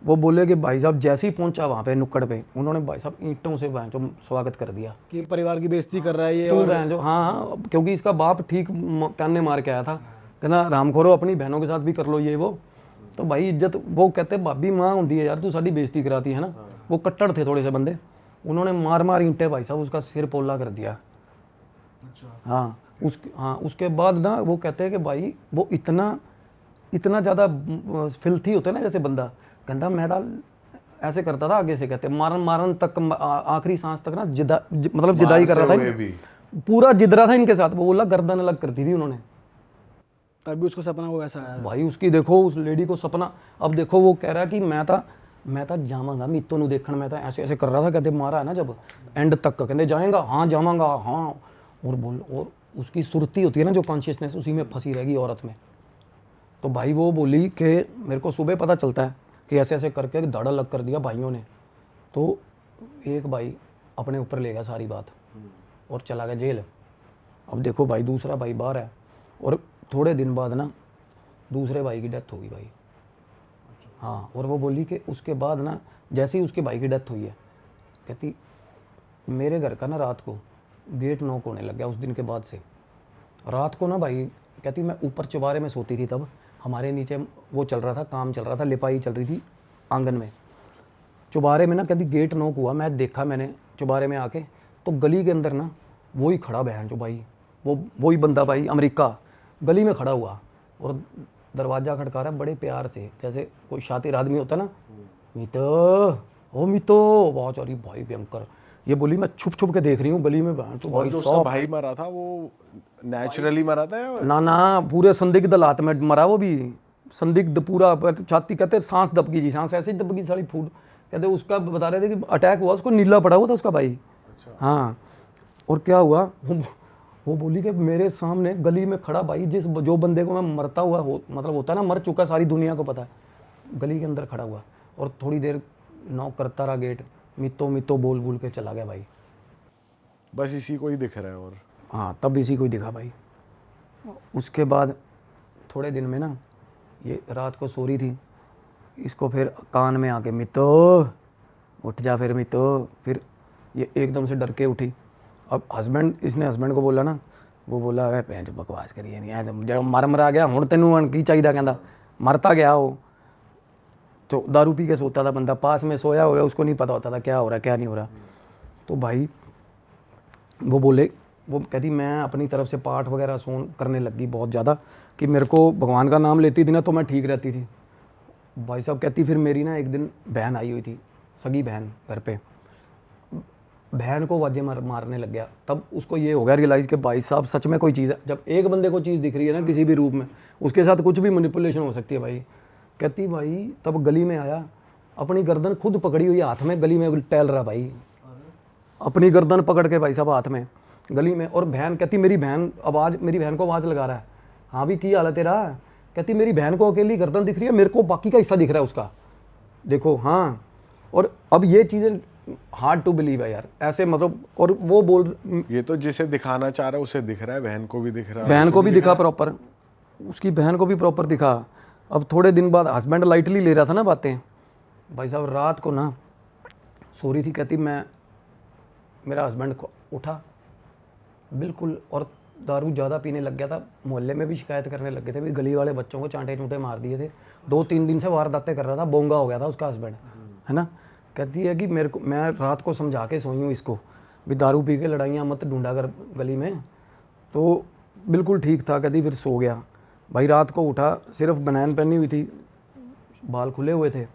वो बोले कि भाई साहब जैसे ही पहुंचा वहाँ पे नुक्कड़ पे, उन्होंने भाई साहब ईंटों से जो स्वागत कर दिया कि परिवार की बेइज्जती कर रहा है ये। तो और जो हाँ, क्योंकि इसका बाप ठीक ताने मार के आया था, कहना रामखोरो अपनी बहनों के साथ भी कर लो ये वो। तो भाई इज्जत, वो कहते भाभी माँ होती है यार, तू साड़ी बेइज्जती कराती है ना। वो कट्टर थे थोड़े से बंदे, उन्होंने मार मार ईंटे भाई साहब उसका सिर पोला कर दिया। हाँ उसके बाद ना वो कहते हैं कि भाई वो इतना ज़्यादा फिल्थी होता है ना, जैसे बंदा कहता मैं डाल ऐसे करता था आगे से, कहते मारन तक आखिरी सांस तक ना मतलब जिदाई कर रहा था, पूरा जिद रहा था इनके साथ। वो बोला गर्दन अलग करती थी उन्होंने, तभी उसको सपना वो ऐसा आया भाई। उसकी देखो उस लेडी को सपना, अब देखो वो कह रहा है कि मैं था जावांगा मीतो नु देखण, मैं था ऐसे ऐसे कर रहा था। कहते मारा है ना जब एंड तक, कहते जाएगा, हाँ जावांगा, हाँ। और उसकी सुरती होती है ना जो कॉन्शियसनेस, उसी में फंसी रहेगी औरत में। तो भाई वो बोली कि मेरे को सुबह पता चलता है कि ऐसे ऐसे करके धड़ अलग कर दिया भाइयों ने। तो एक भाई अपने ऊपर ले गया सारी बात और चला गया जेल। अब देखो भाई दूसरा भाई बाहर है, और थोड़े दिन बाद ना दूसरे भाई की डेथ होगी भाई। हाँ, और वो बोली कि उसके बाद ना जैसे ही उसके भाई की डेथ हुई है, कहती मेरे घर का ना रात को गेट नॉक होने लग गया उस दिन के बाद से। रात को ना भाई कहती मैं ऊपर चुबारे में सोती थी, तब हमारे नीचे वो चल रहा था, काम चल रहा था, लिपाई चल रही थी आंगन में। चुबारे में ना कहती गेट नॉक हुआ, मैं देखा मैंने चुबारे में आके, तो गली के अंदर ना वही खड़ा बहन जो भाई, वही बंदा भाई अमेरिका गली में खड़ा हुआ और दरवाज़ा खड़का रहा है बड़े प्यार से, जैसे कोई शातिर आदमी होता ना, मितो ओ मितो, बहुत चौरी भाई भयंकर। ये बोली मैं छुप छुप के देख रही हूँ गली में बहन। तो और जो उसका भाई मरा था वो नेचुरली मरा था या ना पूरे संदिग्ध हालात में मरा वो भी, संदिग्ध पूरा छाती, कहते सांस दबकी जी, सांस ऐसे ही दबकी सारी फूट। कहते उसका बता रहे थे कि अटैक हुआ, उसको नीला पड़ा हुआ था उसका भाई। हाँ, और क्या हुआ वो बोली कि मेरे सामने गली में खड़ा भाई, जो बंदे को मैं मरता हुआ मतलब होता है ना, मर चुका, सारी दुनिया को पता है, गली के अंदर खड़ा हुआ। और थोड़ी देर नॉक करता रहा गेट, मितो मितो बोल बोल के चला गया भाई। बस इसी को ही दिख रहा है। और हाँ, तब इसी को ही दिखा भाई। उसके बाद थोड़े दिन में ना ये रात को सो रही थी, इसको फिर कान में आके मितो उठ जा, फिर मितो, फिर ये एकदम से डर के उठी। अब इसने हस्बैंड को बोला ना वो बोला वे भैन चो बकवास करिए नहीं ऐ जब मर गया हुण तैनूं हण की चाहिदा कहंदा मरता गया वो तो दारू पी के सोता था बंदा पास में सोया हुआ उसको नहीं पता होता था क्या हो रहा है क्या नहीं हो रहा। तो भाई वो बोले वो कहती मैं अपनी तरफ से पाठ वगैरह करने लगी बहुत ज़्यादा कि मेरे को भगवान का नाम लेती थी ना तो मैं ठीक रहती थी। भाई साहब कहती फिर मेरी ना एक दिन बहन आई हुई थी सगी बहन घर पे, बहन को वाजे मारने लग गया। तब उसको ये हो गया रियलाइज़ कि भाई साहब सच में कोई चीज़ है। जब एक बंदे को चीज़ दिख रही है ना किसी भी रूप में उसके साथ कुछ भी मैनिपुलेशन हो सकती है भाई। कहती भाई तब गली में आया अपनी गर्दन खुद पकड़ी हुई हाथ में गली में टहल रहा भाई, अपनी गर्दन पकड़ के भाई साहब हाथ में गली में। और बहन कहती मेरी बहन को आवाज़ लगा रहा है हाँ भी की हाल है तेरा। कहती मेरी बहन को अकेली गर्दन दिख रही है मेरे को बाकी का हिस्सा दिख रहा है उसका देखो। हाँ और अब ये चीज़ें हार्ड टू बिलीव है यार ऐसे मतलब। और वो बोल ये तो जिसे दिखाना चाह रहा है उसे दिख रहा है, बहन को भी दिख रहा है, बहन को भी दिखा प्रॉपर, उसकी बहन को भी प्रॉपर दिखा। अब थोड़े दिन बाद हस्बैंड लाइटली ले रहा था ना बातें भाई साहब। रात को ना सो रही थी कहती मेरा हस्बैंड उठा बिल्कुल और दारू ज़्यादा पीने लग गया था। मोहल्ले में भी शिकायत करने लग गए थे भी गली वाले बच्चों को चांटे चूंटे मार दिए थे। 2-3 दिन से वारदातें कर रहा था, बोंगा हो गया था उसका हस्बैंड है ना। कहती है कि मैं रात को समझा के सोई हूँ इसको भी दारू पी के लड़ाइयाँ मत ढूंढा कर गली में। तो बिल्कुल ठीक था। कहती फिर सो गया भाई। रात को उठा सिर्फ बनैन पहनी हुई थी, बाल खुले हुए थे,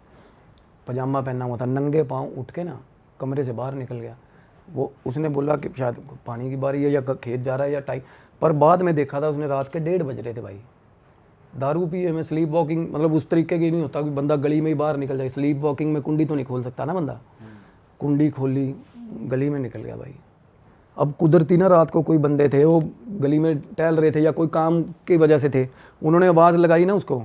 पजामा पहना हुआ था, नंगे पाँव उठ के ना कमरे से बाहर निकल गया। वो उसने बोला कि शायद पानी की बारी है या खेत जा रहा है या टाइम, पर बाद में देखा था उसने रात के 1:30 बज रहे थे भाई। दारू पिए में स्लीप वॉकिंग मतलब उस तरीके की नहीं होता कि बंदा गली में ही बाहर निकल जाए। स्लीप वॉकिंग में कुंडी तो नहीं खोल सकता ना बंदा, कुंडी खोली गली में निकल गया भाई। अब कुदरती ना रात को कोई बंदे थे वो गली में टहल रहे थे या कोई काम की वजह से थे, उन्होंने आवाज़ लगाई ना उसको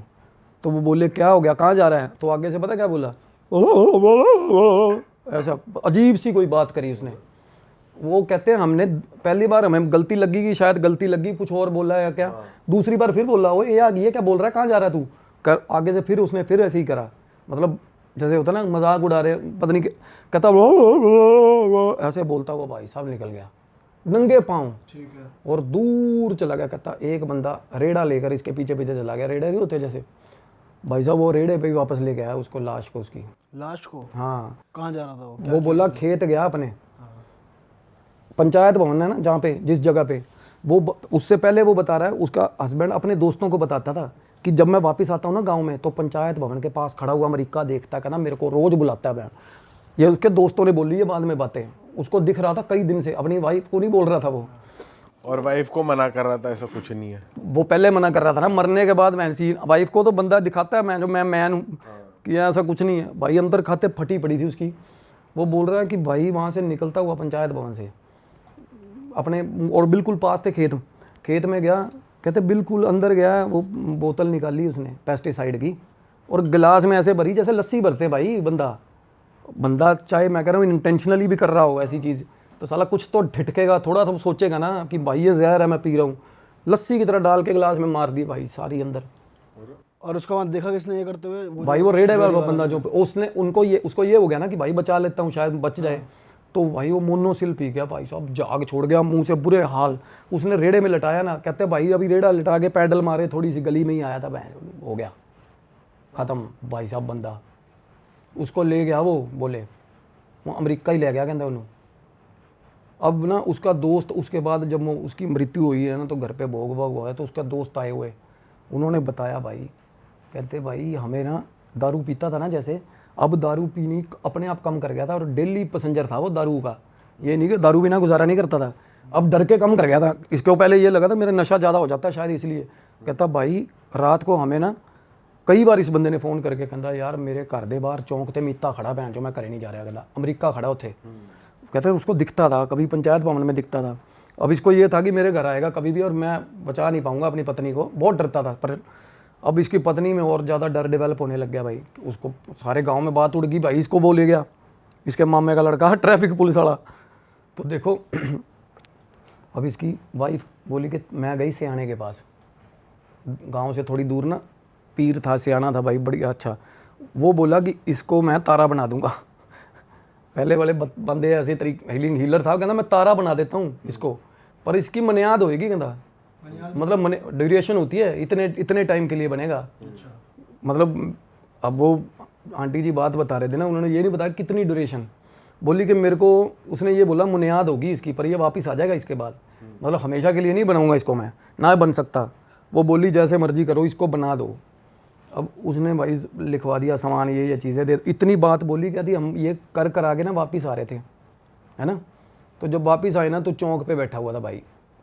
तो वो बोले क्या हो गया कहाँ जा रहा है। तो आगे से पता क्या बोला ऐसा अजीब सी कोई बात करी उसने। वो कहते हैं हमने पहली बार हमें गलती लगी कि शायद गलती लगी कुछ और बोला है या क्या। दूसरी बार फिर बोला वो ये क्या बोल रहा है कहाँ जा रहा है तू कर। आगे से फिर उसने फिर ऐसे ही करा मतलब जैसे होता ना मजाक उड़ा रहे पता नहीं कहता वो ऐसे बोलता हुआ भाई साहब निकल गया नंगे पाँव। ठीक है। और दूर चला गया। कहता एक बंदा रेड़ा लेकर इसके पीछे पीछे चला गया। रेड़े नहीं होते जैसे भाई साहब वो रेड़े पे ही वापस लेके आया उसको लाश को उसकी। लाश को हाँ कहाँ जा रहा था वो बोला खेत गया अपने पंचायत भवन है ना जहाँ पे जिस जगह पे वो उससे पहले वो बता रहा है उसका हस्बैंड अपने दोस्तों को बताता था कि जब मैं वापस आता हूँ ना गांव में तो पंचायत भवन के पास खड़ा हुआ अमेरिका देखता है ना मेरे को रोज बुलाता है बहन। ये उसके दोस्तों ने बोली है बाद में बातें। उसको दिख रहा था कई दिन से, अपनी वाइफ को नहीं बोल रहा था वो, और वाइफ को मना कर रहा था ऐसा कुछ नहीं है। वो पहले मना कर रहा था ना मरने के बाद। मैं वाइफ को तो बंदा दिखाता है मैं मैन हूँ कि ऐसा कुछ नहीं है भाई। अंदर खाते फटी पड़ी थी उसकी। वो बोल रहा है कि भाई वहाँ से निकलता हुआ पंचायत भवन से अपने और बिल्कुल पास थे खेत में गया। कहते बिल्कुल अंदर गया वो बोतल निकाली उसने पेस्टिसाइड की और गिलास में ऐसे भरी जैसे लस्सी भरते भाई। बंदा चाहे मैं कह रहा हूँ इंटेंशनली भी कर रहा हो ऐसी चीज़ तो साला कुछ तो ढिटकेगा थोड़ा तो सोचेगा ना कि भाई ये जहर है मैं पी रहा हूँ। लस्सी की तरह डाल के गिलास में मार दी भाई सारी अंदर। और उसका वहाँ देखा किसने ये करते हुए भाई वो रेड है वाला बंदा जो उसने उसको ये हो गया ना कि भाई बचा लेता हूँ शायद बच जाए। तो भाई वो मोनोसिल पी गया भाई साहब, जाग छोड़ गया मुंह से बुरे हाल। उसने रेड़े में लटाया ना, कहते भाई अभी रेड़ा लटा के पैडल मारे थोड़ी सी गली में ही आया था, हो गया ख़त्म भाई साहब बंदा। उसको ले गया वो बोले वो अमेरिका ही ले गया कहते उन्होंने। अब ना उसका दोस्त उसके बाद जब उसकी मृत्यु हुई है ना तो घर पे भोग भाग हुआ है तो उसका दोस्त आए हुए उन्होंने बताया भाई, कहते भाई हमें ना दारू पीता था ना जैसे, अब दारू पीनी अपने आप कम कर गया था और डेली पैसेंजर था वो दारू का, ये नहीं कि दारू बिना गुजारा नहीं करता था, अब डर के कम कर गया था। इसके पहले ये लगा था मेरा नशा ज़्यादा हो जाता है शायद इसलिए। कहता भाई रात को हमें ना कई बार इस बंदे ने फ़ोन करके कहता यार मेरे घर दे बाहर चौंक ते मीता खड़ा बहन जो मैं करे नहीं जा रहा, कहता अमेरिका खड़ा उथे। कहते उसको दिखता था कभी पंचायत भवन में दिखता था। अब इसको ये था कि मेरे घर आएगा कभी भी और मैं बचा नहीं पाऊंगा अपनी पत्नी को, बहुत डरता था। पर अब इसकी पत्नी में और ज़्यादा डर डेवलप होने लग गया भाई। उसको सारे गांव में बात उड़ गई भाई, इसको वो ले गया इसके मामे का लड़का ट्रैफिक पुलिस वाला। तो देखो अब इसकी वाइफ बोली कि मैं गई सियाने के पास, गांव से थोड़ी दूर ना पीर था, सियाना था भाई बढ़िया अच्छा। वो बोला कि इसको मैं तारा बना दूंगा। पहले वाले बंदे ऐसे तरीके हीलिंग हीलर था, कहना मैं तारा बना देता हूँ इसको, पर इसकी मनियाद होएगी कहता, मतलब ड्यूरेशन होती है, इतने इतने टाइम के लिए बनेगा। मतलब अब वो आंटी जी बात बता रहे थे ना, उन्होंने ये नहीं बताया कितनी ड्यूरेशन। बोली कि मेरे को उसने ये बोला मुनियाद होगी इसकी, पर ये वापस आ जाएगा इसके बाद, मतलब हमेशा के लिए नहीं बनाऊंगा इसको मैं, ना बन सकता। वो बोली जैसे मर्जी करो इसको बना दो। अब उसने भाई लिखवा दिया सामान, ये चीज़ें दे, इतनी बात बोली कहती हम ये कर कर आगे ना वापस आ रहे थे, है ना। तो जब वापस आए ना तो चौक पे बैठा हुआ था भाई,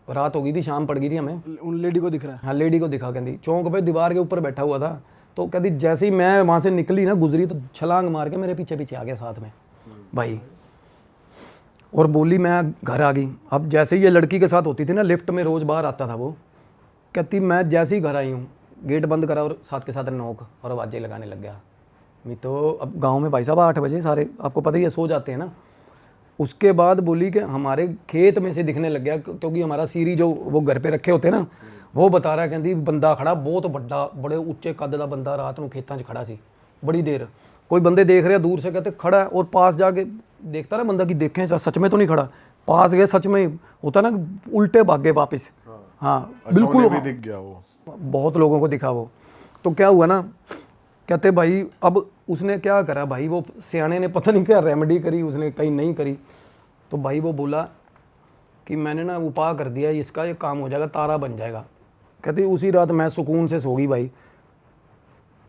रात हो गई थी, शाम पड़ गई थी हमें। उन लेडी को दिख रहा है? हाँ लेडी को दिखा, कहती चौक पे दीवार के ऊपर बैठा हुआ था। तो कहती जैसे ही मैं वहाँ से निकली ना, गुजरी, तो छलांग मार के मेरे पीछे पीछे आ गया साथ में भाई। और बोली मैं घर आ गई। अब जैसे ही ये लड़की के साथ होती थी ना, लिफ्ट में रोज़ बाहर आता था वो, कहती मैं जैसे ही घर आई हूँ गेट बंद करा और साथ के साथ नोक और आवाज़ें लगाने लग गया। मैं तो अब गांव में भाई साहब 8 बजे सारे आपको पता ही है सो जाते हैं ना। उसके बाद बोली कि हमारे खेत में से दिखने लग गया, क्योंकि हमारा सीरी जो वो घर पे रखे होते ना, वो बता रहा है, कहती बंदा खड़ा बहुत बड़ा, बड़े उच्चे कद का बंदा रात को खेतों 'ਚ खड़ा सी बड़ी देर। कोई बंदे देख रहे दूर से, कहते खड़ा है, और पास जाके देखता ना बंदा कि देखें सच में तो नहीं खड़ा, पास गए सच में होता ना, उल्टे भाग गए वापस। हाँ बिल्कुल भी दिख गया वो, बहुत लोगों को दिखा वो। तो क्या हुआ ना, कहते भाई अब उसने क्या करा भाई, वो सियाने ने पता नहीं क्या रेमेडी करी उसने, कहीं नहीं करी। तो भाई वो बोला कि मैंने ना उपाय कर दिया, इसका ये काम हो जाएगा, तारा बन जाएगा। कहती उसी रात मैं सुकून से सो गई भाई।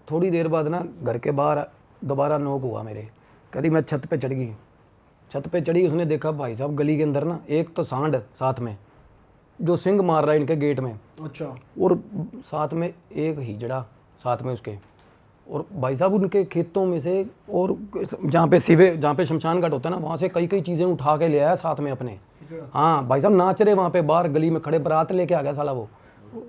थोड़ी देर बाद ना घर के बाहर दोबारा नोक हुआ मेरे। कहती मैं छत पे चढ़ गई, छत पे चढ़ी, उसने देखा भाई साहब गली के अंदर ना एक तो सांड साथ में जो सिंग मार रहा है इनके गेट में, अच्छा, और साथ में एक हिजड़ा साथ में उसके। और भाई साहब उनके खेतों में से, और जहाँ पे सिवे, जहाँ पे शमशान घाट होता है ना, वहाँ से कई कई चीज़ें उठा के ले आया साथ में अपने। हाँ भाई साहब नाच रहे वहाँ पे बाहर गली में खड़े, बारात लेके आ गया साला वो,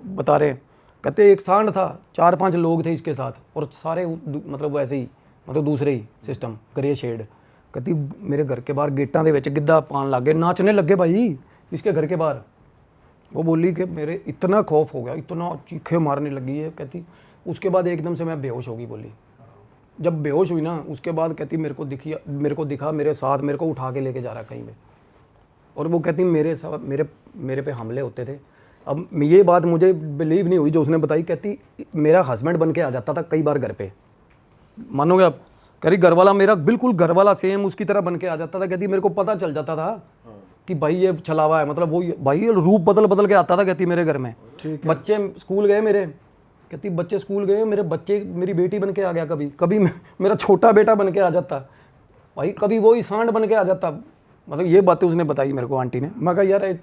बता रहे। कहते एक सांड था, 4-5 लोग थे इसके साथ, और सारे मतलब वैसे ही, मतलब दूसरे ही सिस्टम ग्रे शेड। कहती मेरे घर के बाहर गेटां दे विच गिद्धा पान लग गए, नाचने लगे भाई इसके घर के बाहर। वो बोली कि मेरे इतना खौफ हो गया, इतना चीखे मारने लगी है। कहती उसके बाद एकदम से मैं बेहोश हो गई। बोली जब बेहोश हुई ना, उसके बाद कहती मेरे को दिखा मेरे साथ, मेरे को उठा के लेके जा रहा कहीं पे। और वो कहती मेरे साथ मेरे पे हमले होते थे। अब ये बात मुझे बिलीव नहीं हुई जो उसने बताई। कहती मेरा हस्बैंड बन के आ जाता था कई बार घर पे, मानोगे आप। कह रही घर वाला मेरा बिल्कुल घर वाला सेम उसकी तरह बन के आ जाता था। कहती मेरे को पता चल जाता था कि भाई ये छलावा है, मतलब वो भाई ये रूप बदल के आता था। कहती मेरे घर में बच्चे स्कूल गए मेरे, कहती बच्चे स्कूल गए, मेरी बेटी बन के आ गया, कभी मेरा छोटा बेटा बन के आ जाता भाई, कभी वही सांड बन के आ जाता। मतलब ये बातें उसने बताई मेरे को आंटी ने। मैं कहा यार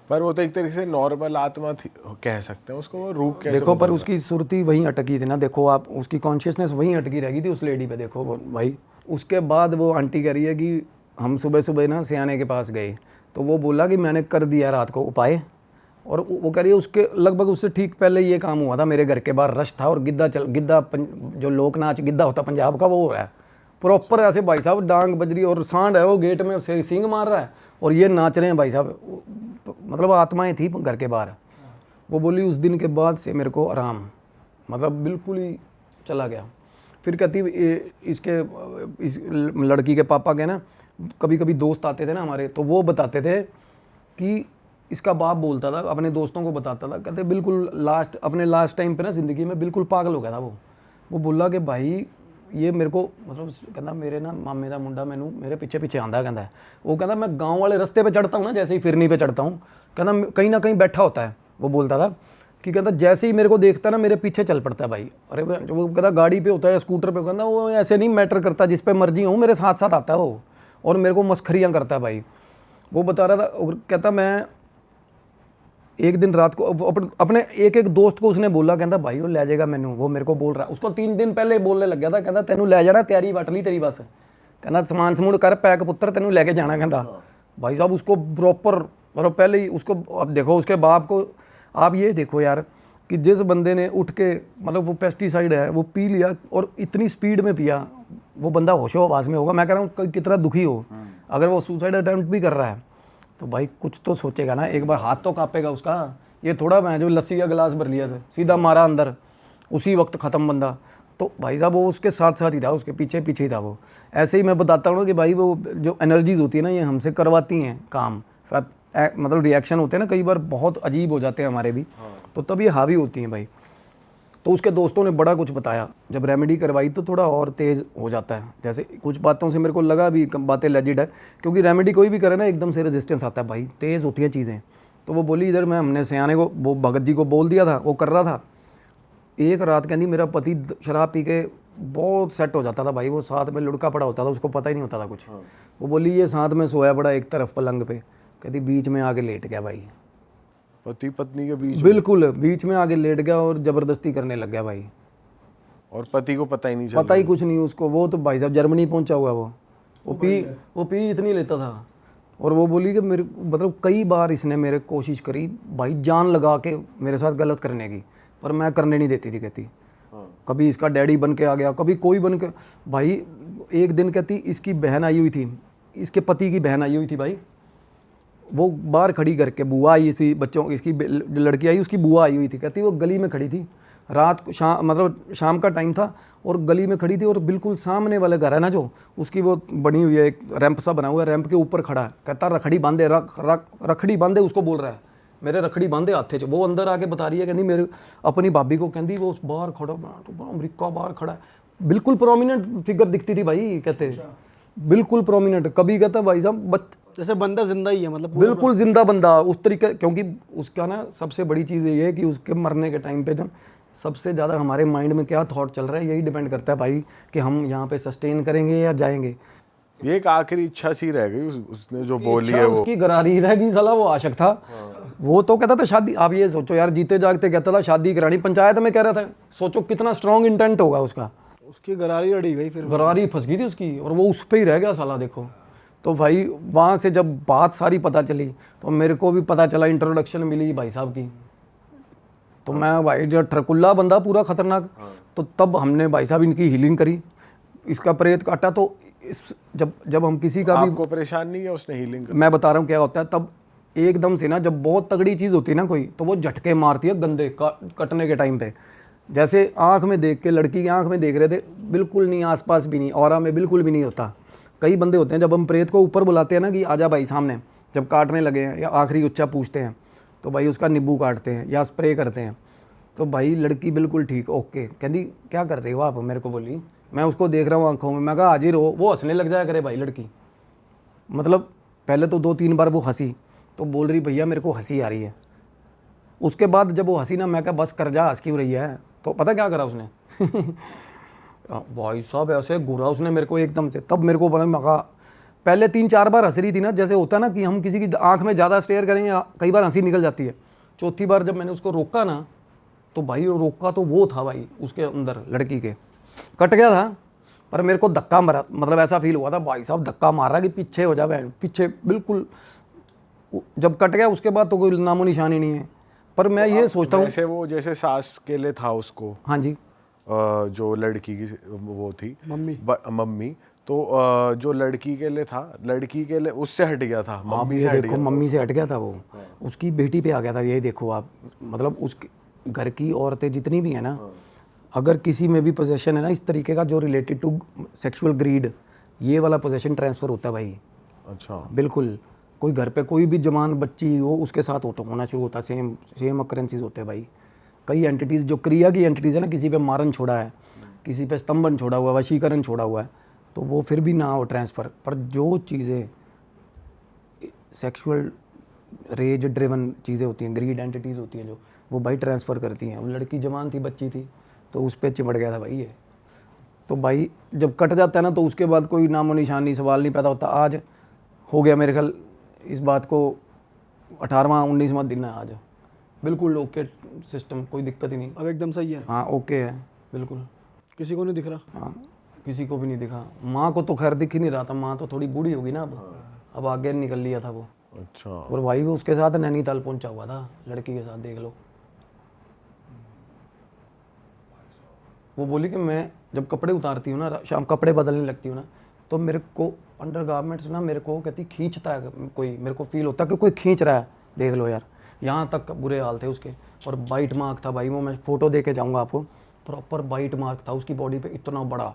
पर वो तो एक तरीके से नॉर्मल आत्मा थी कह सकते हैं उसको, वो रूप कैसे देखो, पर उसकी सुरती वहीं अटकी थी ना। देखो आप, उसकी कॉन्शियसनेस वहीं अटकी रह गई थी उस लेडी पे। देखो वो भाई, उसके बाद वो आंटी कह रही है कि हम सुबह सुबह ना सियाने के पास गए, तो वो बोला कि मैंने कर दिया रात को उपाय। और वो कह रही है उसके लगभग उससे ठीक पहले ये काम हुआ था। मेरे घर के बाहर रश था और गिद्धा जो लोक नाच गिद्धा होता पंजाब का, वो हो रहा है प्रॉपर ऐसे भाई साहब, डांग बजरी और सांड है वो गेट में से सिंग मार रहा है और ये नाच रहे हैं भाई साहब। मतलब आत्माएं थी घर के बाहर। वो बोली उस दिन के बाद से मेरे को आराम, मतलब बिल्कुल ही चला गया। फिर कहती इस लड़की के पापा के ना कभी कभी दोस्त आते थे ना हमारे, तो वो बताते थे कि इसका बाप बोलता था, अपने दोस्तों को बताता था। कहते बिल्कुल अपने लास्ट टाइम पे ना ज़िंदगी में बिल्कुल पागल हो गया था वो बोला कि भाई ये मेरे को, मतलब कहता मेरे ना मामे का मुंडा मैनू मेरे पीछे पीछे आंदा। कहता वो कहता मैं गांव वाले रास्ते पे चढ़ता हूँ ना, जैसे ही फिरनी पे चढ़ता हूँ, कहता कहीं ना कहीं बैठा होता है। वो बोलता था कि कहता जैसे ही मेरे को देखता ना मेरे पीछे चल पड़ता है भाई। अरे वो कहता गाड़ी पे होता है या स्कूटर पे, कहता वो ऐसे नहीं मैटर करता, जिस पे मर्जी हूँ मेरे साथ साथ आता है वो, और मेरे को मस्खरियाँ करता है भाई। वो बता रहा था। और कहता मैं एक दिन रात को अपने एक दोस्त को उसने बोला, कहता भाई वो ले जाएगा मैनू, वो मेरे को बोल रहा। उसको 3 दिन पहले बोलने लग गया था, कहता तेनू ले जाना, तैयारी वट ली तेरी बस, कहता समान समून कर पैक पुत्र, तेनू लेके जाना। कहता भाई साहब उसको प्रॉपर, मतलब पहले ही उसको, अब देखो उसके बाप को, आप ये देखो यार कि जिस बंदे ने उठ के, मतलब वो पेस्टिसाइड है वो पी लिया और इतनी स्पीड में पिया, वो बंदा होशो आवाज़ में होगा। मैं कह रहा हूँ कितना दुखी हो, अगर वो सुसाइड अटैम्प्ट भी कर रहा है तो भाई कुछ तो सोचेगा ना, एक बार हाथ तो कांपेगा उसका। ये थोड़ा मैं जो लस्सी का गिलास भर लिया था सीधा मारा अंदर, उसी वक्त ख़त्म बंदा। तो भाई साहब वो उसके साथ साथ ही था, उसके पीछे पीछे ही था वो। ऐसे ही मैं बताता हूँ कि भाई वो जो एनर्जीज़ होती है ना, ये हमसे करवाती हैं काम। मतलब रिएक्शन होते हैं ना कई बार बहुत अजीब हो जाते हैं हमारे भी, तो तब ये हावी होती हैं भाई। तो उसके दोस्तों ने बड़ा कुछ बताया, जब रेमेडी करवाई तो थोड़ा और तेज़ हो जाता है। जैसे कुछ बातों से मेरे को लगा भी बातें लेजिड है, क्योंकि रेमेडी कोई भी करे ना एकदम से रेजिस्टेंस आता है भाई, तेज़ होती हैं चीज़ें। तो वो बोली इधर मैं हमने सियाने को वो भगत जी को बोल दिया था, वो कर रहा था। एक रात कहती मेरा पति शराब पी के बहुत सेट हो जाता था भाई, वो साथ में लुढ़का पड़ा होता था, उसको पता ही नहीं होता था कुछ। वो बोली ये साथ में सोया पड़ा एक तरफ पलंग पे, कहती बीच में आके लेट गया भाई, पति पत्नी के बीच बिल्कुल बीच में आगे लेट गया और ज़बरदस्ती करने लग गया भाई। और पति को पता ही नहीं चला। पता ही कुछ नहीं उसको, वो तो भाई साहब जर्मनी पहुंचा हुआ वो पी इतनी लेता था। और वो बोली कि मेरे मतलब कई बार इसने मेरे कोशिश करी भाई जान लगा के मेरे साथ गलत करने की, पर मैं करने नहीं देती थी। कहती कभी इसका डैडी बन के आ गया, कभी कोई बन के। भाई एक दिन कहती इसकी बहन आई हुई थी, इसके पति की बहन आई हुई थी भाई, वो बाहर खड़ी करके, बुआ आई इसी बच्चों इसकी जो लड़की आई उसकी बुआ आई हुई थी। कहती वो गली में खड़ी थी रात को, मतलब शाम का टाइम था, और गली में खड़ी थी और बिल्कुल सामने वाले घर है ना जो उसकी वो बनी हुई है एक रैंप सा बना हुआ है, रैंप के ऊपर खड़ा है। कहता रखड़ी बांधे रखड़ी बांधे, उसको बोल रहा है मेरे रखड़ी बांधे हाथे च। वो अंदर आके बता रही है, कहती मेरे अपनी भाभी को, कहती वो बाहर खड़ा तो अमरीका बाहर खड़ा है, बिल्कुल प्रोमिनेंट फिगर दिखती थी भाई। कहते बिल्कुल प्रोमिनेंट। कभी कहता भाई साहब जैसे बंदा जिंदा ही है, मतलब बिल्कुल जिंदा बंदा उस तरीके। क्योंकि उसका ना सबसे बड़ी चीज़ ये है कि उसके मरने के टाइम पे जब सबसे ज़्यादा हमारे माइंड में क्या थॉट चल रहा है, यही डिपेंड करता है भाई कि हम यहाँ पे सस्टेन करेंगे या जाएंगे। ये एक आखिरी इच्छा सी रह गई उसने जो बोली है वो। उसकी गरारी रह गई, साला वो आशिक था। वो तो कहता था शादी, आप ये सोचो यार, जीते जागते कहता था शादी करानी, पंचायत में कह रहा था। सोचो कितना स्ट्रॉन्ग इंटेंट होगा उसका। उसकी गरारी अड़ी गई, फिर गरारी फंस गई थी उसकी, और वो उस पर ही रह गया साला। देखो तो भाई वहाँ से जब बात सारी पता चली तो मेरे को भी पता चला, इंट्रोडक्शन मिली भाई साहब की। तो मैं भाई जो ठरकुल्ला बंदा पूरा खतरनाक, तो तब हमने भाई साहब इनकी हीलिंग करी, इसका प्रेत काटा। तो जब हम किसी का भी, आपको परेशान नहीं है उसने हीलिंग? मैं बता रहा हूँ क्या होता है तब एकदम से ना, जब बहुत तगड़ी चीज़ होती है ना कोई, तो वो झटके मारती है गंदे कटने के टाइम पे। जैसे आँख में देख के, लड़की की आँख में देख रहे थे, बिल्कुल नहीं, आसपास भी नहीं, ऑरा में बिल्कुल भी नहीं होता। कई बंदे होते हैं जब हम प्रेत को ऊपर बुलाते हैं ना कि आजा भाई सामने, जब काटने लगे हैं या आखिरी उच्चा पूछते हैं, तो भाई उसका नींबू काटते हैं या स्प्रे करते हैं। तो भाई लड़की बिल्कुल ठीक, ओके। कहती क्या कर रहे हो आप, मेरे को बोली। मैं उसको देख रहा हूँ आंखों में, मैं कहा हाजिर हो। वो हंसने लग जाया करे भाई लड़की, मतलब पहले तो 2-3 बार वो हंसी, तो बोल रही भैया मेरे को हंसी आ रही है। उसके बाद जब वो हंसी ना, मैं कहा बस कर जा, हंस क्यों रही है। तो पता क्या करा उसने भाई साहब ऐसे घूरा उसने मेरे को एकदम से। तब मेरे को बोला, मैं कहा पहले 3-4 बार हंस रही थी ना, जैसे होता ना कि हम किसी की आंख में ज़्यादा स्टेयर करेंगे, कई बार हंसी निकल जाती है। चौथी बार जब मैंने उसको रोका ना, तो भाई रोका तो वो था भाई उसके अंदर लड़की के, कट गया था, पर मेरे को धक्का मारा, मतलब ऐसा फील हुआ था भाई साहब धक्का मार रहा कि पीछे हो जा बहन, पीछे बिल्कुल। जब कट गया उसके बाद तो कोई नामो निशानी नहीं है। पर मैं ये सोचता हूँ, जैसे वो जैसे सास के लिए था उसको, हाँ जी, जो लड़की की वो थी मम्मी, तो जो लड़की के लिए था, लड़की के लिए उससे हट गया था, मम्मी से हट देखो मम्मी से हट गया था वो, उसकी बेटी पे आ गया था। ये देखो आप, मतलब उस घर की औरतें जितनी भी हैं ना, अगर किसी में भी पोजेशन है ना इस तरीके का जो रिलेटेड टू सेक्सुअल ग्रीड, ये वाला पोजेशन ट्रांसफ़र होता है भाई। अच्छा, बिल्कुल। कोई घर पे कोई भी जवान बच्ची हो, उसके साथ होना शुरू होता है, सेम अकरेंसेस होते हैं भाई। कई एंटिटीज़ जो क्रिया की एंटिटीज़ है ना, किसी पे मारन छोड़ा है, किसी पे स्तंभन छोड़ा हुआ है, वशीकरण छोड़ा हुआ है, तो वो फिर भी ना हो ट्रांसफ़र। पर जो चीज़ें सेक्सुअल रेज ड्रिवन चीज़ें होती हैं, ग्रीड एंटिटीज़ होती हैं जो, वो भाई ट्रांसफ़र करती हैं। वो लड़की जवान थी, बच्ची थी, तो उस पर चिमट गया था भाई ये। तो भाई जब कट जाता है ना, तो उसके बाद कोई नामो निशानी, सवाल नहीं पैदा होता। आज हो गया मेरे ख्याल इस बात को 18वां 19वां दिन है आज, बिल्कुल ओके सिस्टम, कोई दिक्कत ही नहीं। अब एकदम सही है? हाँ ओके है बिल्कुल। किसी को नहीं दिख रहा? हाँ किसी को भी नहीं दिखा। माँ को तो खैर दिख ही नहीं रहा था, माँ तो थोड़ी बूढ़ी होगी ना अब आगे निकल लिया था वो। अच्छा। और भाई वो उसके साथ नैनीताल पहुंचा हुआ था लड़की के साथ, देख लो। वो बोली कि मैं जब कपड़े उतारती हूँ ना, शाम कपड़े बदलने लगती हूँ ना, तो मेरे को अंडर गारमेंट्स ना, मेरे को कहती खींचता है कोई, मेरे को फील होता है कि कोई खींच रहा है। देख लो यार, यहाँ तक बुरे हाल थे उसके। और बाइट मार्क था भाई, वो मैं फ़ोटो दे के जाऊँगा आपको, प्रॉपर बाइट मार्क था उसकी बॉडी पे इतना बड़ा,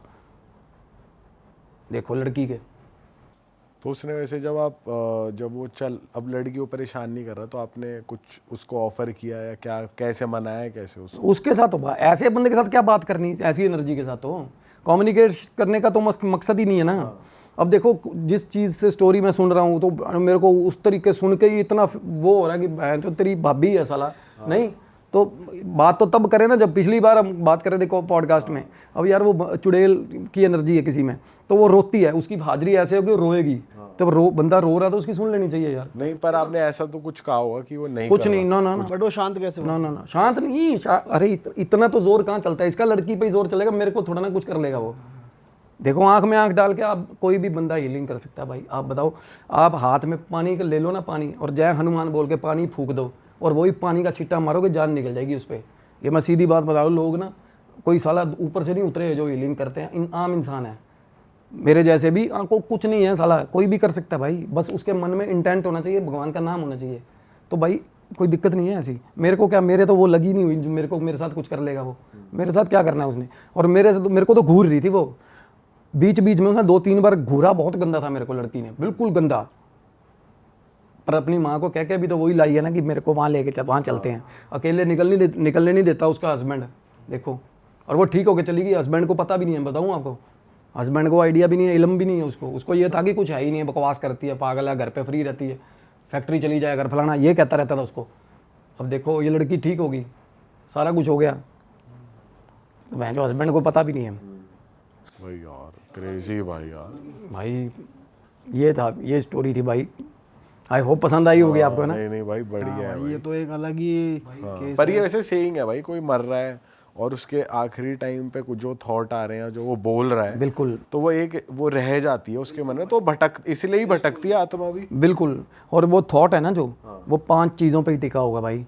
देखो लड़की के। तो उसने वैसे जब वो चल अब लड़की को परेशान नहीं कर रहा तो आपने कुछ उसको ऑफर किया या क्या, कैसे मनाया कैसे उसको? उसके साथ हो ऐसे बंदे के साथ क्या बात करनी, ऐसी एनर्जी के साथ तो कम्युनिकेट करने का तो मकसद ही नहीं है ना। अब देखो जिस चीज़ से स्टोरी मैं सुन रहा हूँ तो मेरे को उस तरीके सुन के ही इतना वो हो रहा है कि बहन तो तेरी भाभी है साला। नहीं तो बात तो तब करें ना जब पिछली बार हम बात करें देखो पॉडकास्ट में। अब यार वो चुड़ैल की एनर्जी है किसी में तो वो रोती है, उसकी हाजिरी ऐसे हो कि वो रोएगी। तो बंदा रो रहा है तो उसकी सुन लेनी चाहिए यार। नहीं पर आपने ऐसा तो कुछ कहा होगा कि वो नहीं कुछ कर नहीं, रहा। ना ना ना बट वो शांत कैसे हुआ? ना शांत नहीं। अरे इतना तो जोर कहाँ चलता है इसका, लड़की पे ही जोर चलेगा, मेरे को थोड़ा ना कुछ कर लेगा वो। देखो आंख में आंख डाल के आप कोई भी बंदा हीलिंग कर सकता है भाई। आप बताओ, आप हाथ में पानी ले लो ना, पानी और जय हनुमान बोल के पानी फूंक दो और वही पानी का छिट्टा मारोगे, जान निकल जाएगी उस पर। ये मैं सीधी बात बता रहा हूँ। लोग ना कोई साला ऊपर से नहीं उतरे जो हीलिंग करते हैं, आम इंसान है मेरे जैसे भी, को कुछ नहीं है साला, कोई भी कर सकता है भाई। बस उसके मन में इंटेंट होना चाहिए, भगवान का नाम होना चाहिए, तो भाई कोई दिक्कत नहीं है ऐसी। मेरे को क्या, मेरे तो वो लगी नहीं हुई जो मेरे साथ कुछ कर लेगा वो। मेरे साथ क्या करना है उसने, और मेरे को तो घूर रही थी वो बीच बीच में। उसने 2-3 बार घूरा, बहुत गंदा था मेरे को लड़की ने, बिल्कुल गंदा। पर अपनी माँ को कह के भी तो वही लाई है ना कि मेरे को वहाँ लेके चल, वहाँ चलते हैं। अकेले निकलने नहीं देता उसका हस्बैंड, देखो। और वो ठीक होके चली गई, हस्बैंड को पता भी नहीं है, बताऊँ आपको। हस्बैंड को आइडिया भी नहीं है, इल्म भी नहीं है उसको ये था कि कुछ है ही नहीं है, बकवास करती है, पागल है, घर पे फ्री रहती है, फैक्ट्री चली जाए, घर फलाना, ये कहता रहता था उसको। अब देखो ये लड़की ठीक होगी, सारा कुछ हो गया, तो मैं जो हस्बैंड को पता भी नहीं है। भाई यार क्रेजी भाई यार। भाई ये था, ये स्टोरी थी भाई। आई होप पसंद आई होगी आपको, है ना। नहीं नहीं भाई बढ़िया है भाई भाई। ये तो एक अलग ही केस पर ये वैसे सेइंग है भाई, कोई मर रहा है और उसके आखिरी टाइम पे कुछ जो थॉट आ रहे हैं, जो वो बोल रहा है, बिल्कुल तो वो रह जाती है उसके मन में, तो इसलिए ही भटकती है आत्मा भी। बिल्कुल। और वो थॉट है ना जो, वो 5 चीज़ों पे ही टिका होगा भाई।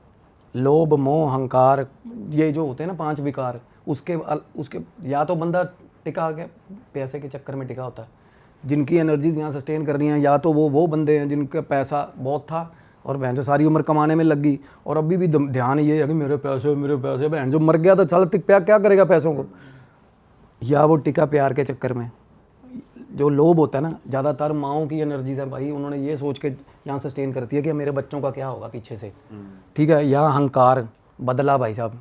लोभ, मोह, अहंकार, ये जो होते हैं ना 5 विकार, उसके या तो बंदा टिका के पैसे के चक्कर में टिका होता है, जिनकी एनर्जीज यहाँ सस्टेन कर रही हैं, या तो वो बंदे हैं जिनका पैसा बहुत था और बहन जो सारी उम्र कमाने में लग गई, और अभी भी ध्यान ये है कि मेरे पैसे बहन जो मर गया तो चल क्या करेगा पैसों को। या वो टिका प्यार के चक्कर में। जो लोभ होता है ना, ज़्यादातर माओं की एनर्जीज है भाई, उन्होंने ये सोच के यहाँ सस्टेन करती है कि मेरे बच्चों का क्या होगा पीछे से, ठीक है। या अहंकार, बदला भाई साहब,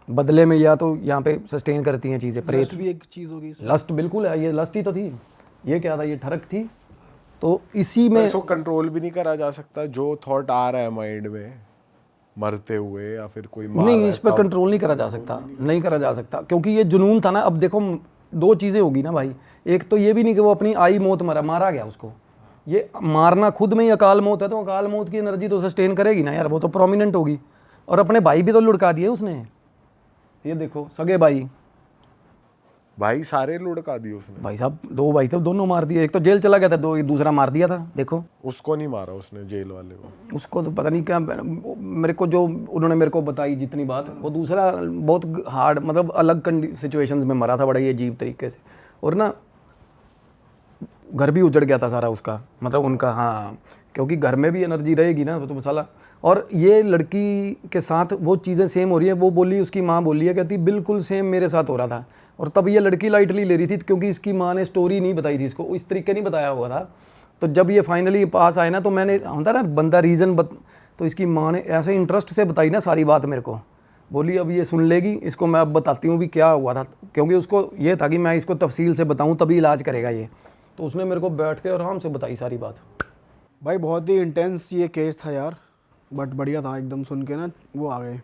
बदले में या तो यहाँ पे सस्टेन करती हैं चीज़ें। प्रेत भी एक चीज होगी इसमें। लस्ट बिल्कुल है, ये लस्ट ही तो थी। ये क्या था, ये ठरक थी। तो इसी में इसको कंट्रोल भी नहीं करा जा सकता, जो थॉट आ रहा है माइंड में मरते हुए, या फिर कोई मार नहीं, रहा इस है पर तब। कंट्रोल नहीं करा जा सकता, नहीं करा जा सकता, क्योंकि ये जुनून था ना। अब देखो 2 चीज़ें होगी ना भाई। एक तो ये भी नहीं कि वो अपनी आई मौत मारा गया उसको, ये मारना खुद में ही अकाल मौत है, तो अकाल मौत की एनर्जी तो सस्टेन करेगी ना यार, वो तो प्रोमिनेंट होगी। और अपने भाई भी तो लुढ़का दिए उसने, ये देखो सगे भाई सारे लुढ़का दिए उसने। भाई साहब 2 भाई थे, दोनों मार दिए। एक तो जेल चला गया था, दूसरा मार दिया था। देखो उसको नहीं मारा उसने, जेल वाले को। उसको तो पता नहीं क्या, मेरे को जो उन्होंने मेरे को बताई जितनी बात, वो दूसरा बहुत हार्ड, मतलब अलग सिचुएशंस में मरा था, बड़ा ही अजीब तरीके से। और ना घर भी उजड़ गया था सारा उसका, मतलब उनका। हाँ, क्योंकि घर में भी एनर्जी रहेगी ना तो मसाला। और ये लड़की के साथ वो चीज़ें सेम हो रही है। वो बोली, उसकी माँ बोली है, कहती बिल्कुल सेम मेरे साथ हो रहा था। और तब ये लड़की लाइटली ले रही थी, क्योंकि इसकी माँ ने स्टोरी नहीं बताई थी इसको, इस तरीके नहीं बताया हुआ था। तो जब ये फाइनली पास आए ना, तो मैंने, होता ना बंदा रीज़न तो इसकी माँ ने ऐसे इंटरेस्ट से बताई ना सारी बात मेरे को। बोली अब ये सुन लेगी, इसको मैं अब बताती हूँ भी क्या हुआ था, क्योंकि उसको ये था कि मैं इसको तफसील से बताऊँ तभी इलाज करेगा ये। तो उसने मेरे को बैठ के आराम से बताई सारी बात। भाई बहुत ही इंटेंस ये केस था यार, बट बढ़िया था एकदम, सुन के ना वो आ गए।